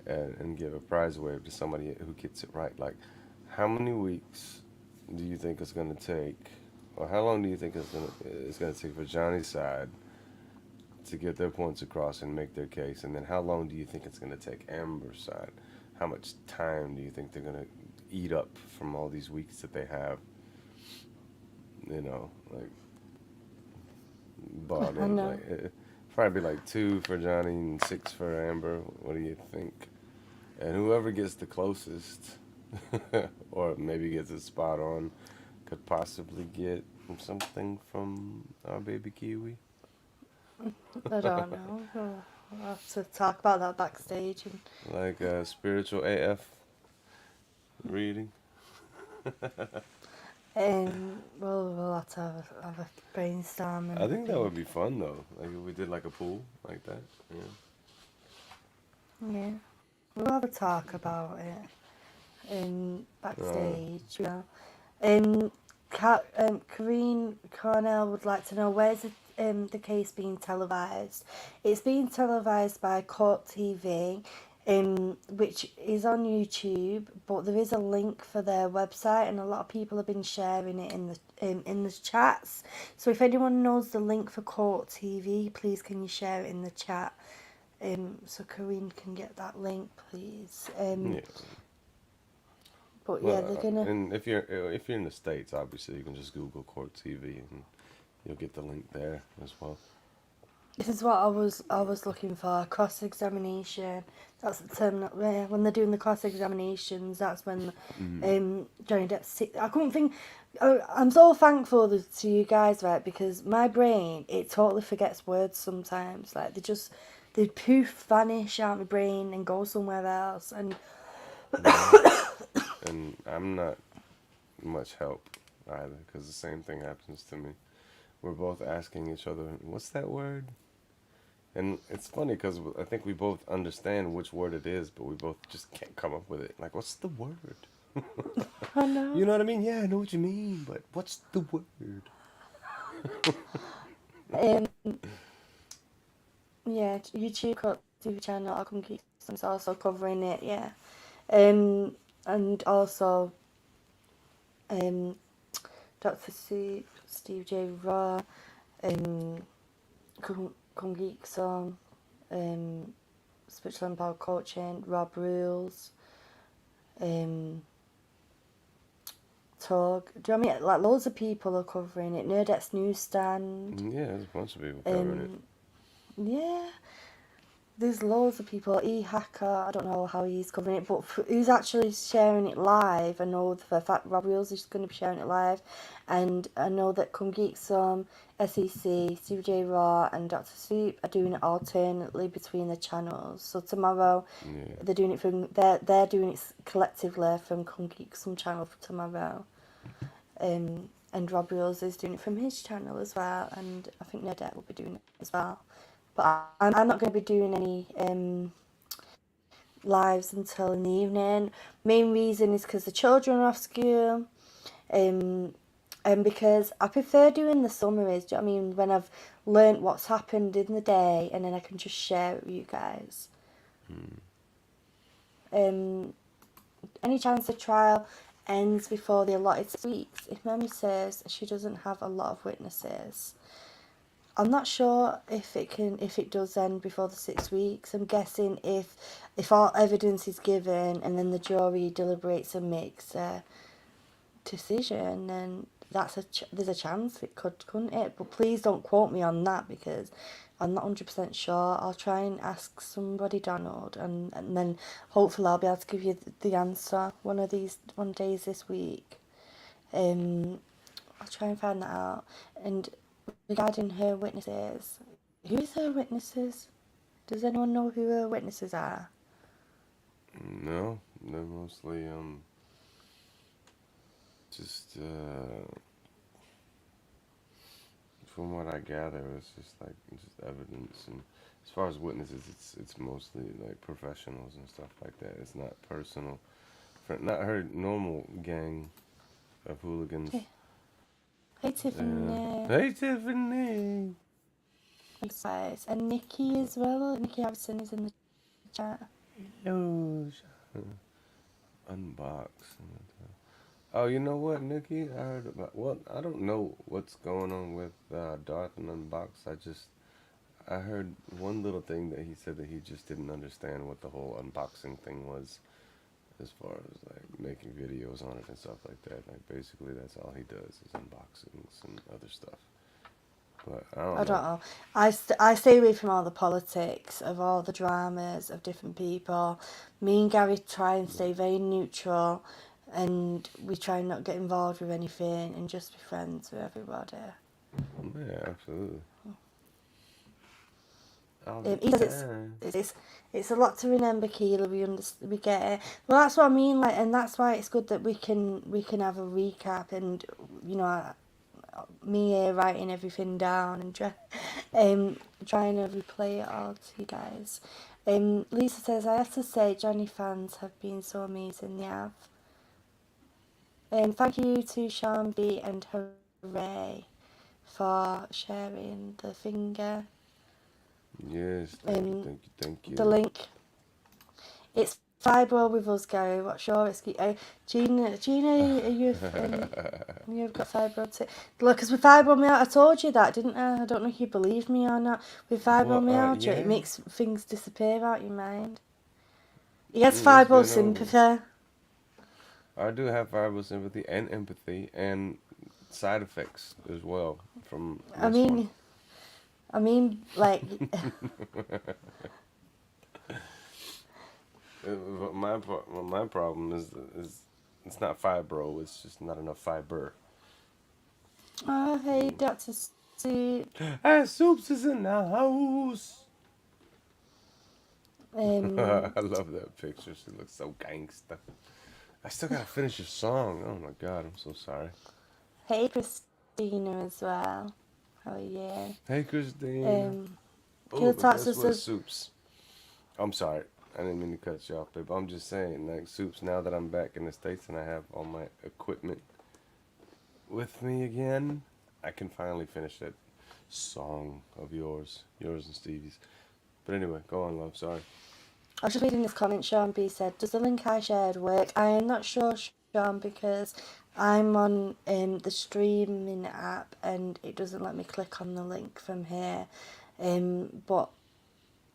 and give a prize away to somebody who gets it right. Like, how many weeks do you think it's going to take, or how long do you think it's going to take for Johnny's side to get their points across and make their case, and then how long do you think it's going to take Amber's side? How much time do you think they're going to eat up from all these weeks that they have? Like bought in. Like probably like 2 for Johnny and 6 for Amber. What do you think? And whoever gets the closest, or maybe gets it spot on, could possibly get something from our baby Kiwi. I don't know. We'll have to talk about that backstage. Like a spiritual AF reading. We'll have to have a brainstorm I and think that would think. be fun though. Like if we did like a pool like that. Yeah, we'll have a talk about it Yeah. backstage. You know. Karine Cornell would like to know, where's the case being televised? It's being televised by Court TV, which is on YouTube, but there is a link for their website, and a lot of people have been sharing it in the chats. So if anyone knows the link for Court TV, please can you share it in the chat? So Karine can get that link, please. Yeah. But yeah, they're Well, gonna. and if you're in the States, obviously you can just Google Court TV and you'll get the link there as well. This is what I was looking for. Cross examination. That's the term that when they're doing the cross examinations. That's when Johnny Depp's sick. I couldn't think. I'm so thankful to you guys, right? Because my brain, it totally forgets words sometimes. Like they poof, vanish out my brain and go somewhere else. And Yeah. And I'm not much help either because the same thing happens to me. We're both asking each other, "What's that word?" And it's funny because I think we both understand which word it is, but we both just can't come up with it. Like, what's the word? I know. You know what I mean? Yeah, I know what you mean, but what's the word? Um, yeah, YouTube TV channel. I can keep some also covering it. Yeah. And also um, Dr. Steve J. Raw, Kung Geek Song, Spiritual Empowered Coaching, Rob Rules, Tog. Do you know what I mean? Like loads of people are covering it. Nerdette's Newsstand. Yeah, there's a bunch of people covering it. Yeah. There's loads of people. E-Hacker, I don't know how he's covering it, but who's actually sharing it live? I know for a fact Rob Reels is going to be sharing it live, and I know that Come Geek Some, SEC, CJ Raw, and Dr. Sleep are doing it alternately between the channels. So tomorrow, Yeah. they're doing it from they're doing it collectively from Come Geek Some channel for tomorrow, and Rob Reels is doing it from his channel as well, and I think Nedette will be doing it as well. But I'm not going to be doing any lives until in the evening. Main reason is because the children are off school, and because I prefer doing the summaries. Do you know what I mean? When I've learnt what's happened in the day, and then I can just share it with you guys. Any chance the trial ends before the allotted 6 weeks? If memory serves, she doesn't have a lot of witnesses. I'm not sure if it does end before the 6 weeks. I'm guessing if all evidence is given and then the jury deliberates and makes a decision, then there's a chance it couldn't it? But please don't quote me on that because I'm not 100% sure. I'll try and ask somebody, Donald, and then hopefully I'll be able to give you the answer one days this week. I'll try and find that out. And regarding her witnesses, who is her witnesses? Does anyone know who her witnesses are? No, they're mostly just from what I gather, it's just like just evidence, and as far as witnesses, it's mostly like professionals and stuff like that. It's not personal, not her normal gang of hooligans. Hey Tiffany. Hey Tiffany. Guys, and Nikki as well. Nikki Harrison is in the chat. Yo, unbox. Oh, you know what, Nikki? I heard about. Well, I don't know what's going on with Darth and Unbox. I heard one little thing that he said that he just didn't understand what the whole unboxing thing was, as far as like making videos on it and stuff like that. Like basically, that's all he does is unboxings and other stuff. But I don't I know. don't know. I stay away from all the politics of all the dramas of different people. Me and Gary try and stay very neutral, and we try and not get involved with anything and just be friends with everybody. Yeah, absolutely. All the He says time. it's a lot to remember, Keela. We get it. Well, that's what I mean. Like, and that's why it's good that we can have a recap, and you know, me here writing everything down and trying to replay it all to you guys. Lisa says, I have to say, Johnny fans have been so amazing. They have. Thank you to Sean B and Hooray for sharing the finger. Yes, thank you. The link. It's Fibro with us, Gary. What's your risky? Gina, are you? You've got fibro too. Look, because with fibromyalgia, I told you that, didn't I? I don't know if you believe me or not. With fibromyalgia, yeah. it makes things disappear out your mind. He has It's been over. fibrosympathy. I do have fibrosympathy and empathy and side effects as well from I this one. mean, like, My problem is it's not fibro. It's just not enough fiber. oh, hey, Dr. Soup. Hey, Soups is in the house. I love that picture. She looks so gangsta. I still gotta finish your song. Oh my god, I'm so sorry. Hey, Christina as well. How are you? Hey, Christine. Killer But Talks guess what, says, Soups? I'm sorry. I didn't mean to cut you off, babe. I'm just saying, like, Soups, now that I'm back in the States and I have all my equipment with me again, I can finally finish that song of yours and Stevie's. But anyway, go on, love. Sorry. I was just reading this comment. Sean B said, does the link I shared work? I am not sure, Sean, because I'm on the streaming app and it doesn't let me click on the link from here. But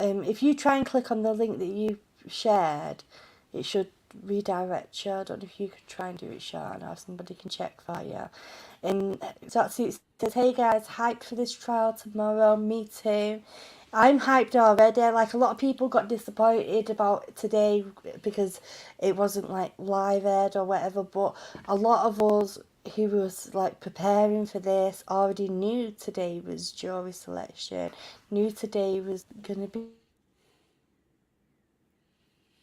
if you try and click on the link that you shared, it should redirect you. I don't know if you could try and do it, Sean, or somebody can check for you. Dr. It says, hey guys, hyped for this trial tomorrow. Me too. I'm hyped already. Like, a lot of people got disappointed about today because it wasn't like live aired or whatever, but a lot of us who was like preparing for this already knew today was jury selection, knew today was gonna be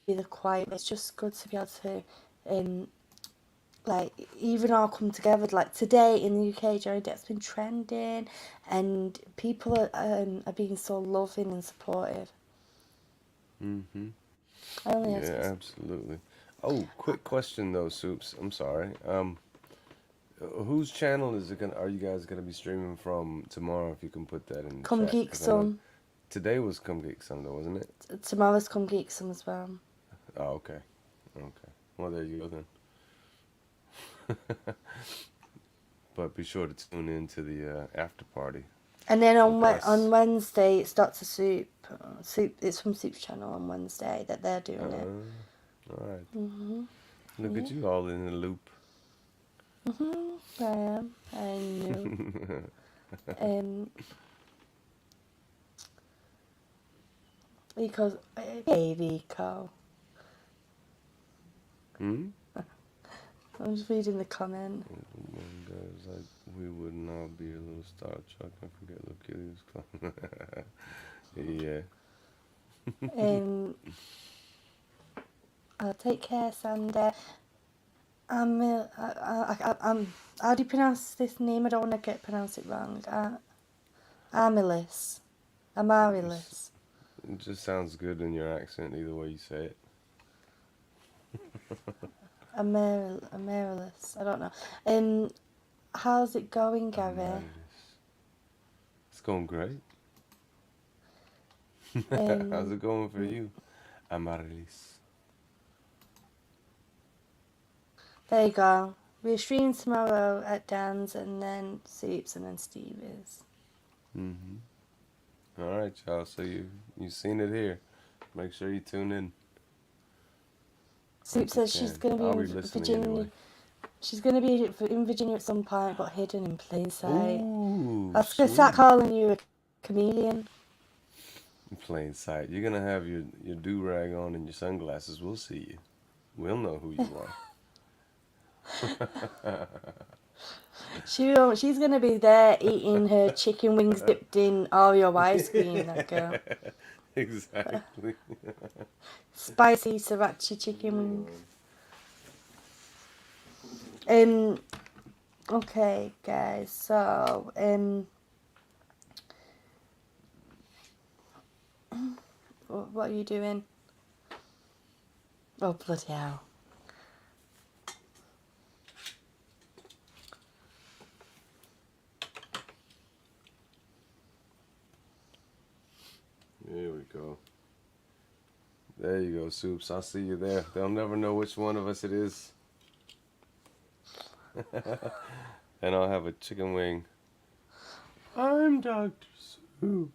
the quiet. It's just good to be able to like even all come together. Like today in the UK, Johnny Depp's been trending, and people are being so loving and supportive. Mm-hmm. I only have Yeah, to. absolutely. Oh, quick question though, Soups. I'm sorry. Whose channel is it gonna? Are you guys gonna be streaming from tomorrow? If you can put that in the Come chat, Geek because I know Some. today was Come Geek Sunday, wasn't it? Tomorrow's Come Geek Some as well. Oh, okay. Okay. Well, there you go then. But be sure to tune in to the after party And then with us. on Wednesday, it's Dr. Soup. Soup. It's from Soup's channel on Wednesday that they're doing it. All right. Mhm. Look at you all in the loop. Mhm. I am. I know. Because baby Rico. Hmm? I'm just reading the comment. One guy's like, we would not be a little Star Trek. I forget. Look at his Yeah. I'll take care, Sander. How do you pronounce this name? I don't want to pronounce it wrong. Amarilis. It just sounds good in your accent, either way you say it. Amarilis. I don't know. How's it going, Gary? Amarilis. It's going great. How's it going for you, Amarilis? There you go. We're streaming tomorrow at Dan's and then Soup's and then Stevie's. Mm-hmm. All right, y'all. So you've seen it here. Make sure you tune in. Soup says she's going to be in listening Virginia. anyway. She's going to be in Virginia at some point, but hidden in plain sight. Ooh, I was going to start calling you a chameleon. in plain sight. You're gonna have your do-rag on and your sunglasses. We'll see you. We'll know who you are. She's going to be there eating her chicken wings dipped in Oreo ice cream, that girl. Exactly. Spicy sriracha chicken wings. Okay, guys, so, what are you doing? Oh, bloody hell. There we go. There you go, Soups. I'll see you there. They'll never know which one of us it is. And I'll have a chicken wing. I'm Dr. Soup.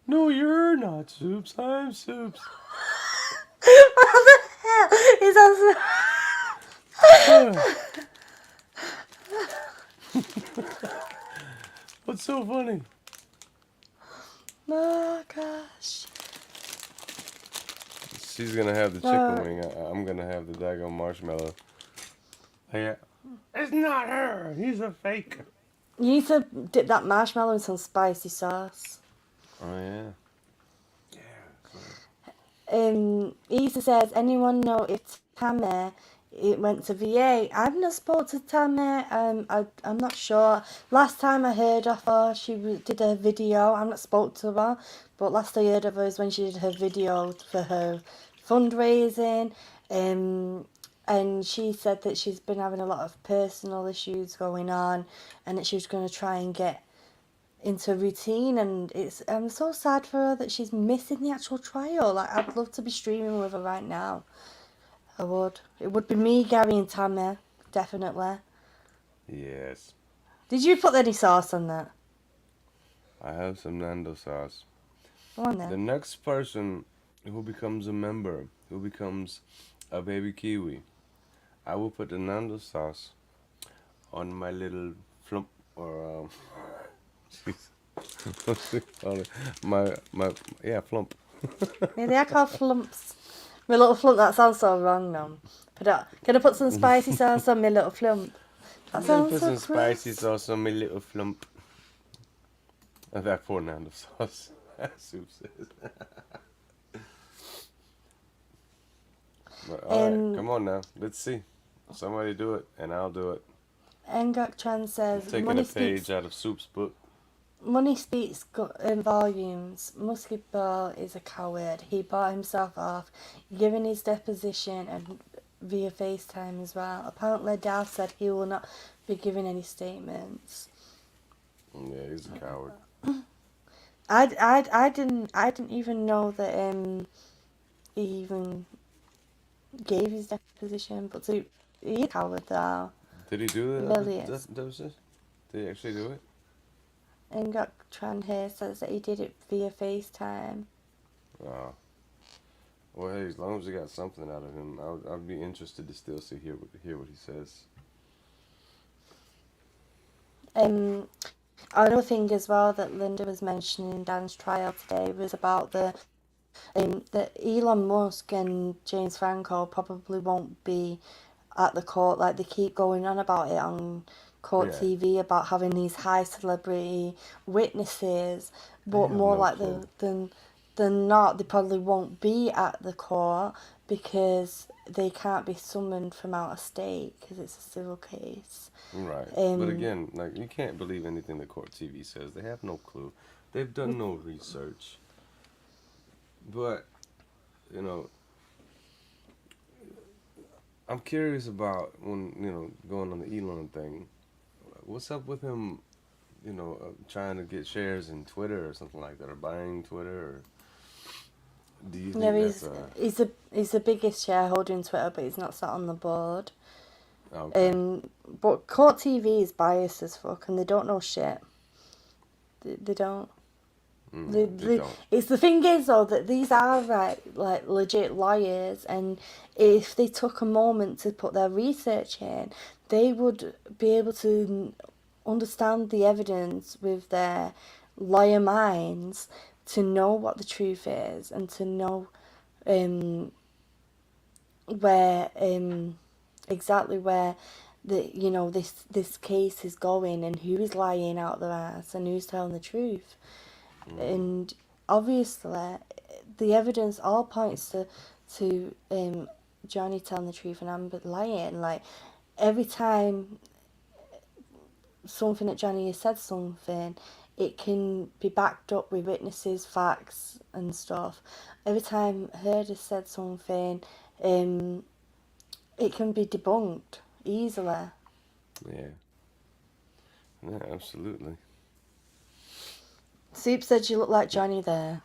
No, you're not Soups. I'm Soups. What the hell is that? What's so funny? Oh, gosh. She's gonna have the chicken wing. I'm gonna have the daggone marshmallow. Yeah. It's not her. He's a fake. You need to dip that marshmallow in some spicy sauce. Oh, yeah. Isa says, anyone know if Tammy it went to VA? I've not spoke to Tammy. I'm not sure. Last time I heard of her, she did a video. I've not spoke to her, but last I heard of her is when she did her video for her fundraising. And she said that she's been having a lot of personal issues going on, and that she was going to try and get into a routine, and I'm so sad for her that she's missing the actual trial. Like, I'd love to be streaming with her right now. I would. It would be me, Gary, and Tammy, definitely. Yes. Did you put any sauce on that? I have some Nando sauce. Go on then. The next person who becomes a member, who becomes a baby kiwi, I will put the Nando sauce on my little flump, or my flump. Yeah, they are called flumps. My little flump, that sounds so wrong now. Can I put some spicy sauce on my little flump? That sounds put so some spicy sauce on my little flump. And that poor Nando sauce. Soup says. Alright, come on now. Let's see. Somebody do it, and I'll do it. Engok Chan says, I'm taking a page out of Soup's book. Money speaks in volumes. Musky Ball is a coward. He bought himself off, giving his deposition and via FaceTime as well. Apparently, Dal said he will not be giving any statements. Yeah, he's a coward. I didn't even know that he even gave his deposition, but he's a coward though. Did he do it? Really Did he actually do it? Engok Tran here says that he did it via FaceTime. Oh. Well, hey, as long as we got something out of him, I'd be interested to still hear what he says. Another thing as well that Linda was mentioning in Dan's trial today was about that Elon Musk and James Franco probably won't be at the court. Like, they keep going on about it on court TV about having these high celebrity witnesses, but more like than not, they probably won't be at the court because they can't be summoned from out of state because it's a civil case. Right. But again, like, you can't believe anything the court TV says. They have no clue. They've done no research. But, you know, I'm curious about when, going on the Elon thing. What's up with him, trying to get shares in Twitter or something like that, or buying Twitter? Or do you think he's the biggest shareholder in Twitter, but he's not sat on the board. Okay. But court TV is biased as fuck, and they don't know shit. They don't. They don't. It's the thing is though that these are like legit lawyers, and if they took a moment to put their research in, they would be able to understand the evidence with their lawyer minds to know what the truth is and to know where exactly where this case is going and who is lying out their ass and who's telling the truth. And obviously the evidence all points to Johnny telling the truth and Amber lying. Like every time something that Johnny has said something, it can be backed up with witnesses, facts and stuff. Every time Heard has said something, it can be debunked easily. Yeah. Yeah, absolutely. Soup said you look like Johnny there.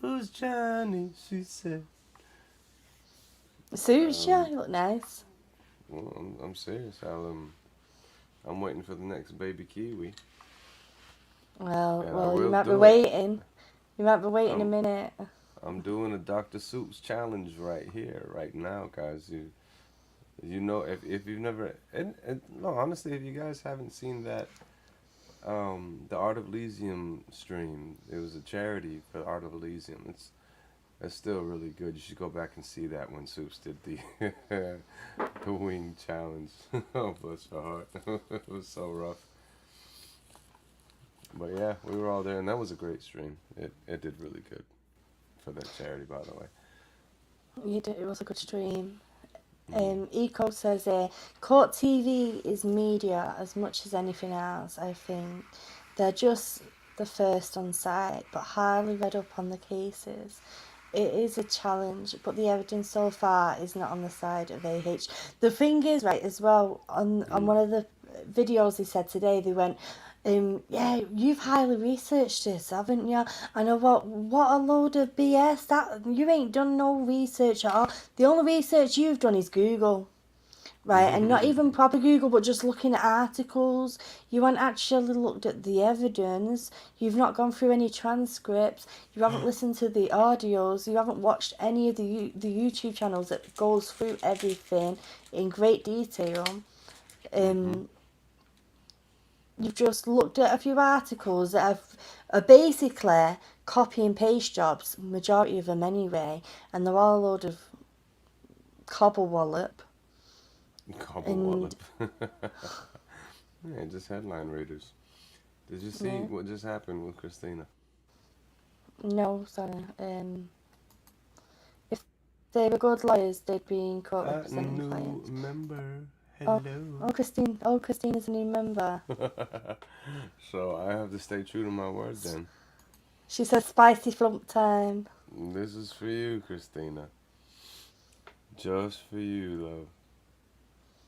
Who's Johnny? She said. Soup, yeah, you look nice. Well, I'm serious. I'm waiting for the next baby kiwi. Well, you might be waiting. You might be waiting a minute. I'm doing a Dr. Soup's challenge right here, right now, guys. You know, if you've never, and no, honestly, if you guys haven't seen that, the Art of Elysium stream, it was a charity for the Art of Elysium. It's still really good. You should go back and see that when Soups did the the wing challenge. Oh, bless her heart. It was so rough. But yeah, we were all there, and that was a great stream. It did really good for that charity, by the way. You did. It was a good stream. Eco says, Court TV is media as much as anything else, I think. They're just the first on site, but highly read up on the cases. It is a challenge, but the evidence so far is not on the side of AH. The thing is, right, as well, on one of the videos they said today, they went, yeah, you've highly researched this, haven't you? I know what a load of BS. That you ain't done no research at all. The only research you've done is Google, right? And not even proper Google, but just looking at articles. You haven't actually looked at the evidence. You've not gone through any transcripts. You haven't listened to the audios. You haven't watched any of the YouTube channels that goes through everything in great detail. You've just looked at a few articles that are basically copy and paste jobs, majority of them anyway, and they're all a load of cobblewallop. Cobblewallop. Yeah, just headline readers. Did you see what just happened with Christina? No, sorry. If they were good lawyers, they'd be in court representing clients. Member. Hello. Christina's a new member. So I have to stay true to my word then. She says spicy flump time. This is for you, Christina. Just for you, love.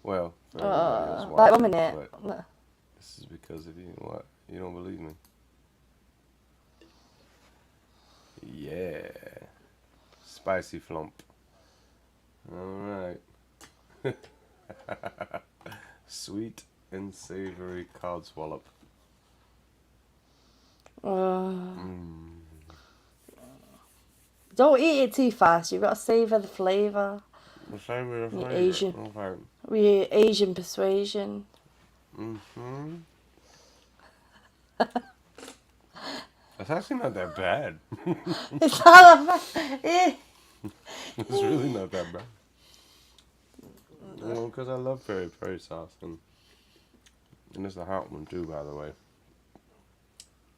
Well, for everybody else watching, like 1 minute. But this is because of you. What? You don't believe me? Yeah. Spicy flump. Alright. Sweet and savory codswallop. Don't eat it too fast. You've got to savour the flavour. The savour of flavour. Asian. Okay. We're Asian persuasion. That's actually not that bad. It's not that bad. It's really not that bad. You know, because I love peri sauce, and it's a hot one too, by the way.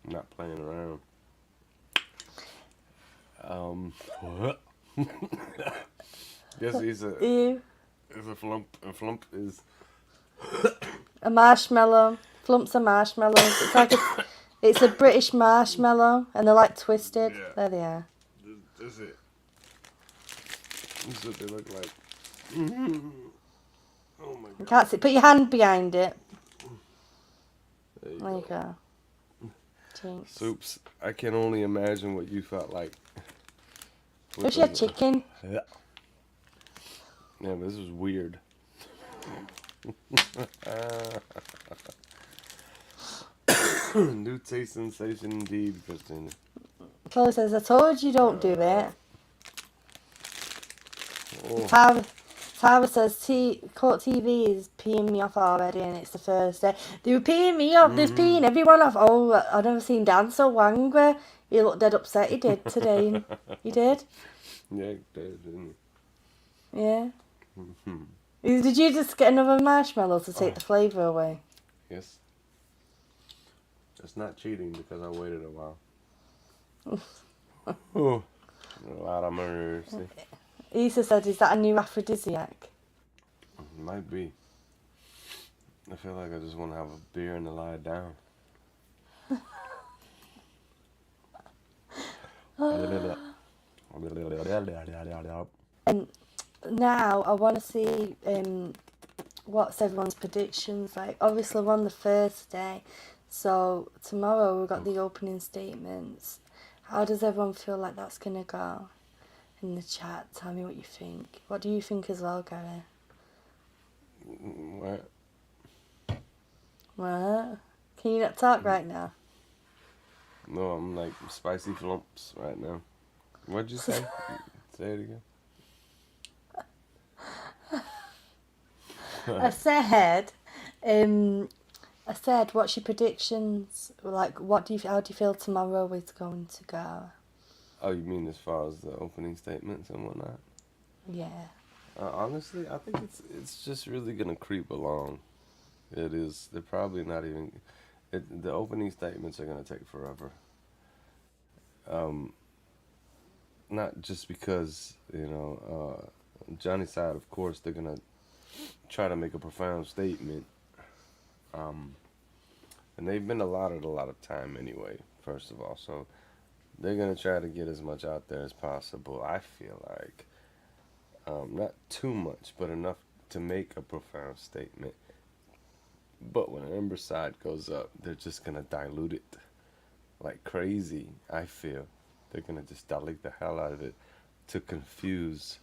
I'm not playing around. What? Yes, it's a flump. A flump is a marshmallow. Flumps are marshmallows. It's a British marshmallow, and they're like twisted. Yeah. There they are. That's it. That's what they look like. Oh my god. You can't see. Put your hand behind it. There you go. Jinx. Soups, I can only imagine what you felt like. Where's your chicken? Yeah, but this was weird. New taste sensation indeed, Christina. Chloe says, I told you don't do it. Oh. Tara says, Court TV is peeing me off already and it's the first day. They were peeing me off. They're peeing everyone off. Oh, I've never seen Dan so angry. He looked dead upset. He did today. He did? Yeah, he did, didn't he? Yeah. Did you just get another marshmallow to take the flavour away? Yes. It's not cheating because I waited a while. Oh, a lot of mercy. Issa said, is that a new aphrodisiac? Might be. I feel like I just want to have a beer and to lie down. And now I want to see what's everyone's predictions like. Obviously we're on the first day, so tomorrow we've got the opening statements. How does everyone feel like that's going to go? In the chat, tell me what you think. What do you think as well, Gary? What? What? Can you not talk right now? No, I'm like spicy flumps right now. What'd you say? Say it again. I said, what's your predictions? Like, how do you feel tomorrow is going to go? Oh, you mean as far as the opening statements and whatnot? Yeah. Honestly, I think it's just really gonna creep along. It is. They're probably not even. The opening statements are gonna take forever. Not just because Johnny's side, of course, they're gonna try to make a profound statement. And they've been allotted a lot of time anyway. First of all, so they're gonna try to get as much out there as possible. I feel like not too much, but enough to make a profound statement. But when Amber's side goes up, they're just gonna dilute it like crazy. I feel they're gonna just dilute the hell out of it to confuse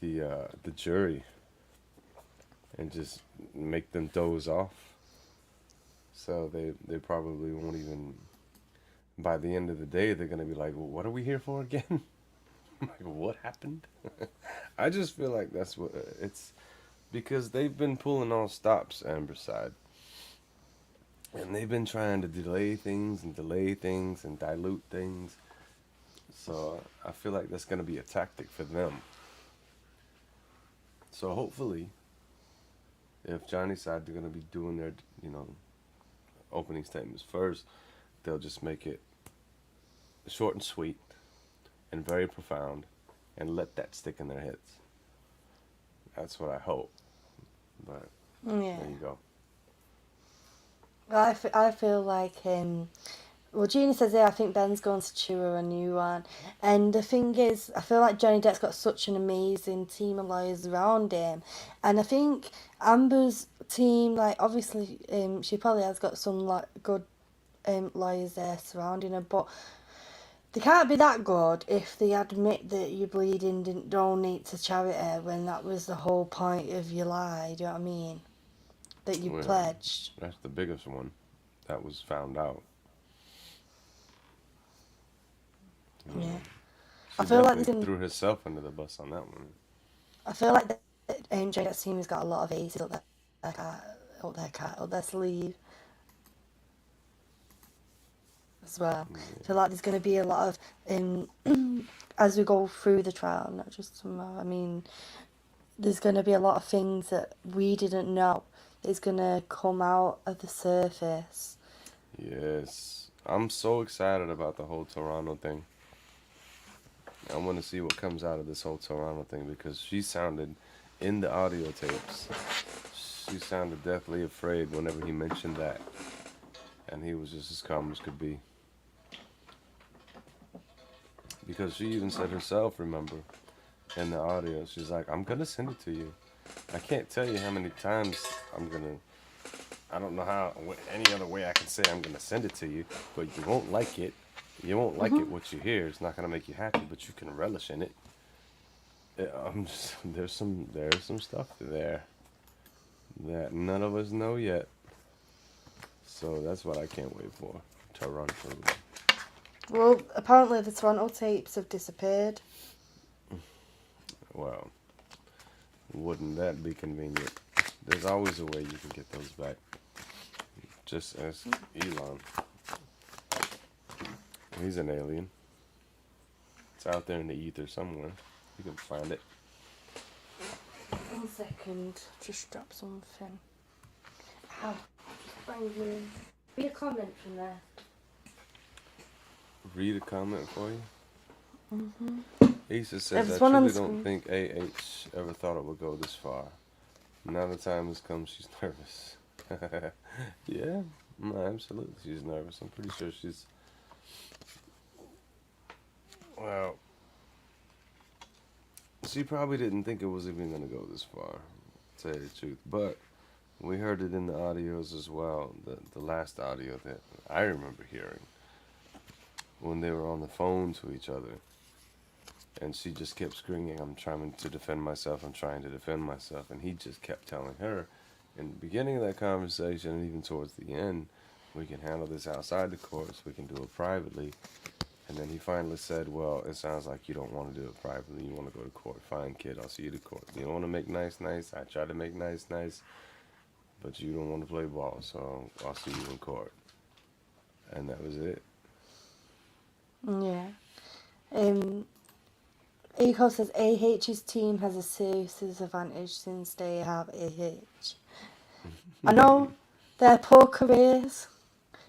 the jury and just make them doze off. So they probably won't even. By the end of the day, they're gonna be like, well, "What are we here for again?" Like, what happened? I just feel like that's what it's because they've been pulling all stops, Amber's side, and they've been trying to delay things and dilute things. So I feel like that's gonna be a tactic for them. So hopefully, if Johnny's side they're gonna be doing their opening statements first, they'll just make it short and sweet and very profound and let that stick in their heads. That's what I hope. But Yeah. there you go. I feel like well, Gina says, yeah, I think Ben's going to chew her a new one. And the thing is, I feel like Johnny Depp's got such an amazing team of lawyers around him. And I think Amber's team, like, obviously, she probably has got some, like, good lawyers there surrounding her. But they can't be that good if they admit that your bleeding didn't donate to charity when that was the whole point of your lie. Do you know what I mean? That you pledged. That's the biggest one that was found out. Yeah. She I feel like threw herself under the bus on that one. I feel like Johnny Depp's team has got a lot of aces up their sleeve as well. Yeah. I feel like there's going to be a lot of as we go through the trial, not just tomorrow. I mean, there's going to be a lot of things that we didn't know is going to come out of the surface. Yes, I'm so excited about the whole Toronto thing. I want to see what comes out of this whole Toronto thing because she sounded, in the audio tapes, she sounded deathly afraid whenever he mentioned that. And he was just as calm as could be. Because she even said herself, remember, in the audio, she's like, I'm going to send it to you. I can't tell you how many times I don't know how, any other way I can say I'm going to send it to you, but you won't like it. You won't like it what you hear. It's not going to make you happy, but you can relish in it. There's some stuff there that none of us know yet. So that's what I can't wait for, to run through. Well, apparently the Toronto tapes have disappeared. Well, wouldn't that be convenient? There's always a way you can get those back. Just ask Elon. He's an alien. It's out there in the ether somewhere. You can find it. 1 second, just drop something. Ow, just bang me. Read a comment from there. Read a comment for you. Asa says, There's I one on truly the don't screen. think AH ever thought it would go this far. Now the time has come, she's nervous. Yeah, no, absolutely, she's nervous. I'm pretty sure she's... Well, she probably didn't think it was even going to go this far, to tell you the truth. But we heard it in the audios as well, the last audio that I remember hearing, when they were on the phone to each other. And she just kept screaming, I'm trying to defend myself, I'm trying to defend myself. And he just kept telling her, in the beginning of that conversation, and even towards the end, we can handle this outside the courts, we can do it privately. And then he finally said, well, it sounds like you don't want to do it privately, you want to go to court. Fine, kid, I'll see you to court. You don't want to make nice, I try to make nice, but you don't want to play ball, so I'll see you in court. And that was it. Yeah. Eco says AH's team has a serious disadvantage since they have AH. I know their poor careers.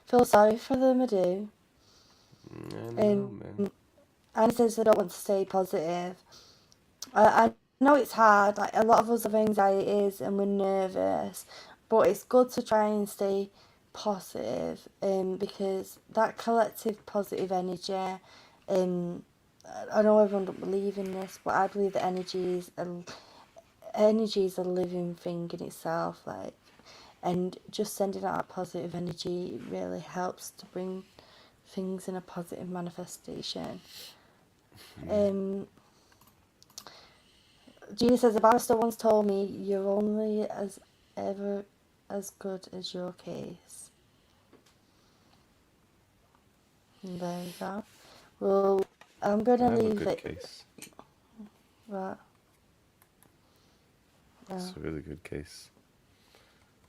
Feel sorry for them, I do. I know, man. And he says they don't want to stay positive. I know it's hard. Like, a lot of us have anxieties and we're nervous, but it's good to try and stay positive. Because that collective positive energy. I know everyone don't believe in this, but I believe that energy is a living thing in itself. Like, and just sending out positive energy really helps to bring things in a positive manifestation. Gina says, a barrister once told me, you're only ever as good as your case. And there you go. Well, I'm going to leave it. Case. What? It's a really good case.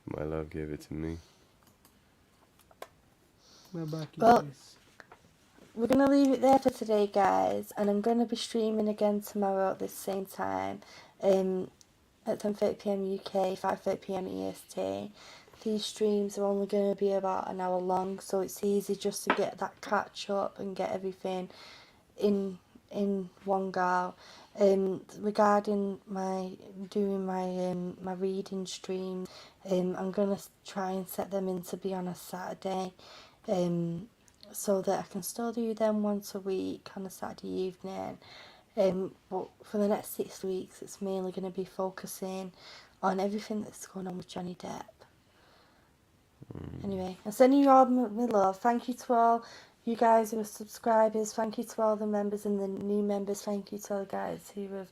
My love gave it to me. Well, we're going to leave it there for today, guys. And I'm going to be streaming again tomorrow at the same time. At 10:30pm UK, 5:30pm EST. These streams are only going to be about an hour long, so it's easy just to get that catch up and get everything in one go. Regarding my reading stream, I'm gonna try and set them in to be on a Saturday, so that I can still do them once a week on a Saturday evening. But for the next 6 weeks, it's mainly going to be focusing on everything that's going on with Johnny Depp. Anyway, I'm sending you all my love. Thank you to all you guys who are subscribers. Thank you to all the members and the new members. Thank you to all the guys who have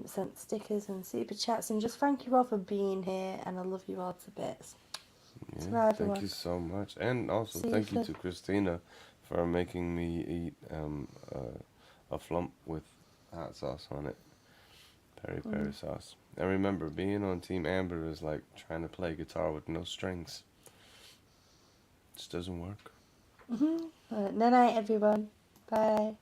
sent stickers and super chats. And just thank you all for being here. And I love you all to bits. Yeah, thank you so much. And also thank you to Christina for making me eat a flump with hot sauce on it. Peri sauce. And remember, being on Team Amber is like trying to play guitar with no strings. It just doesn't work. Night night, everyone. Bye.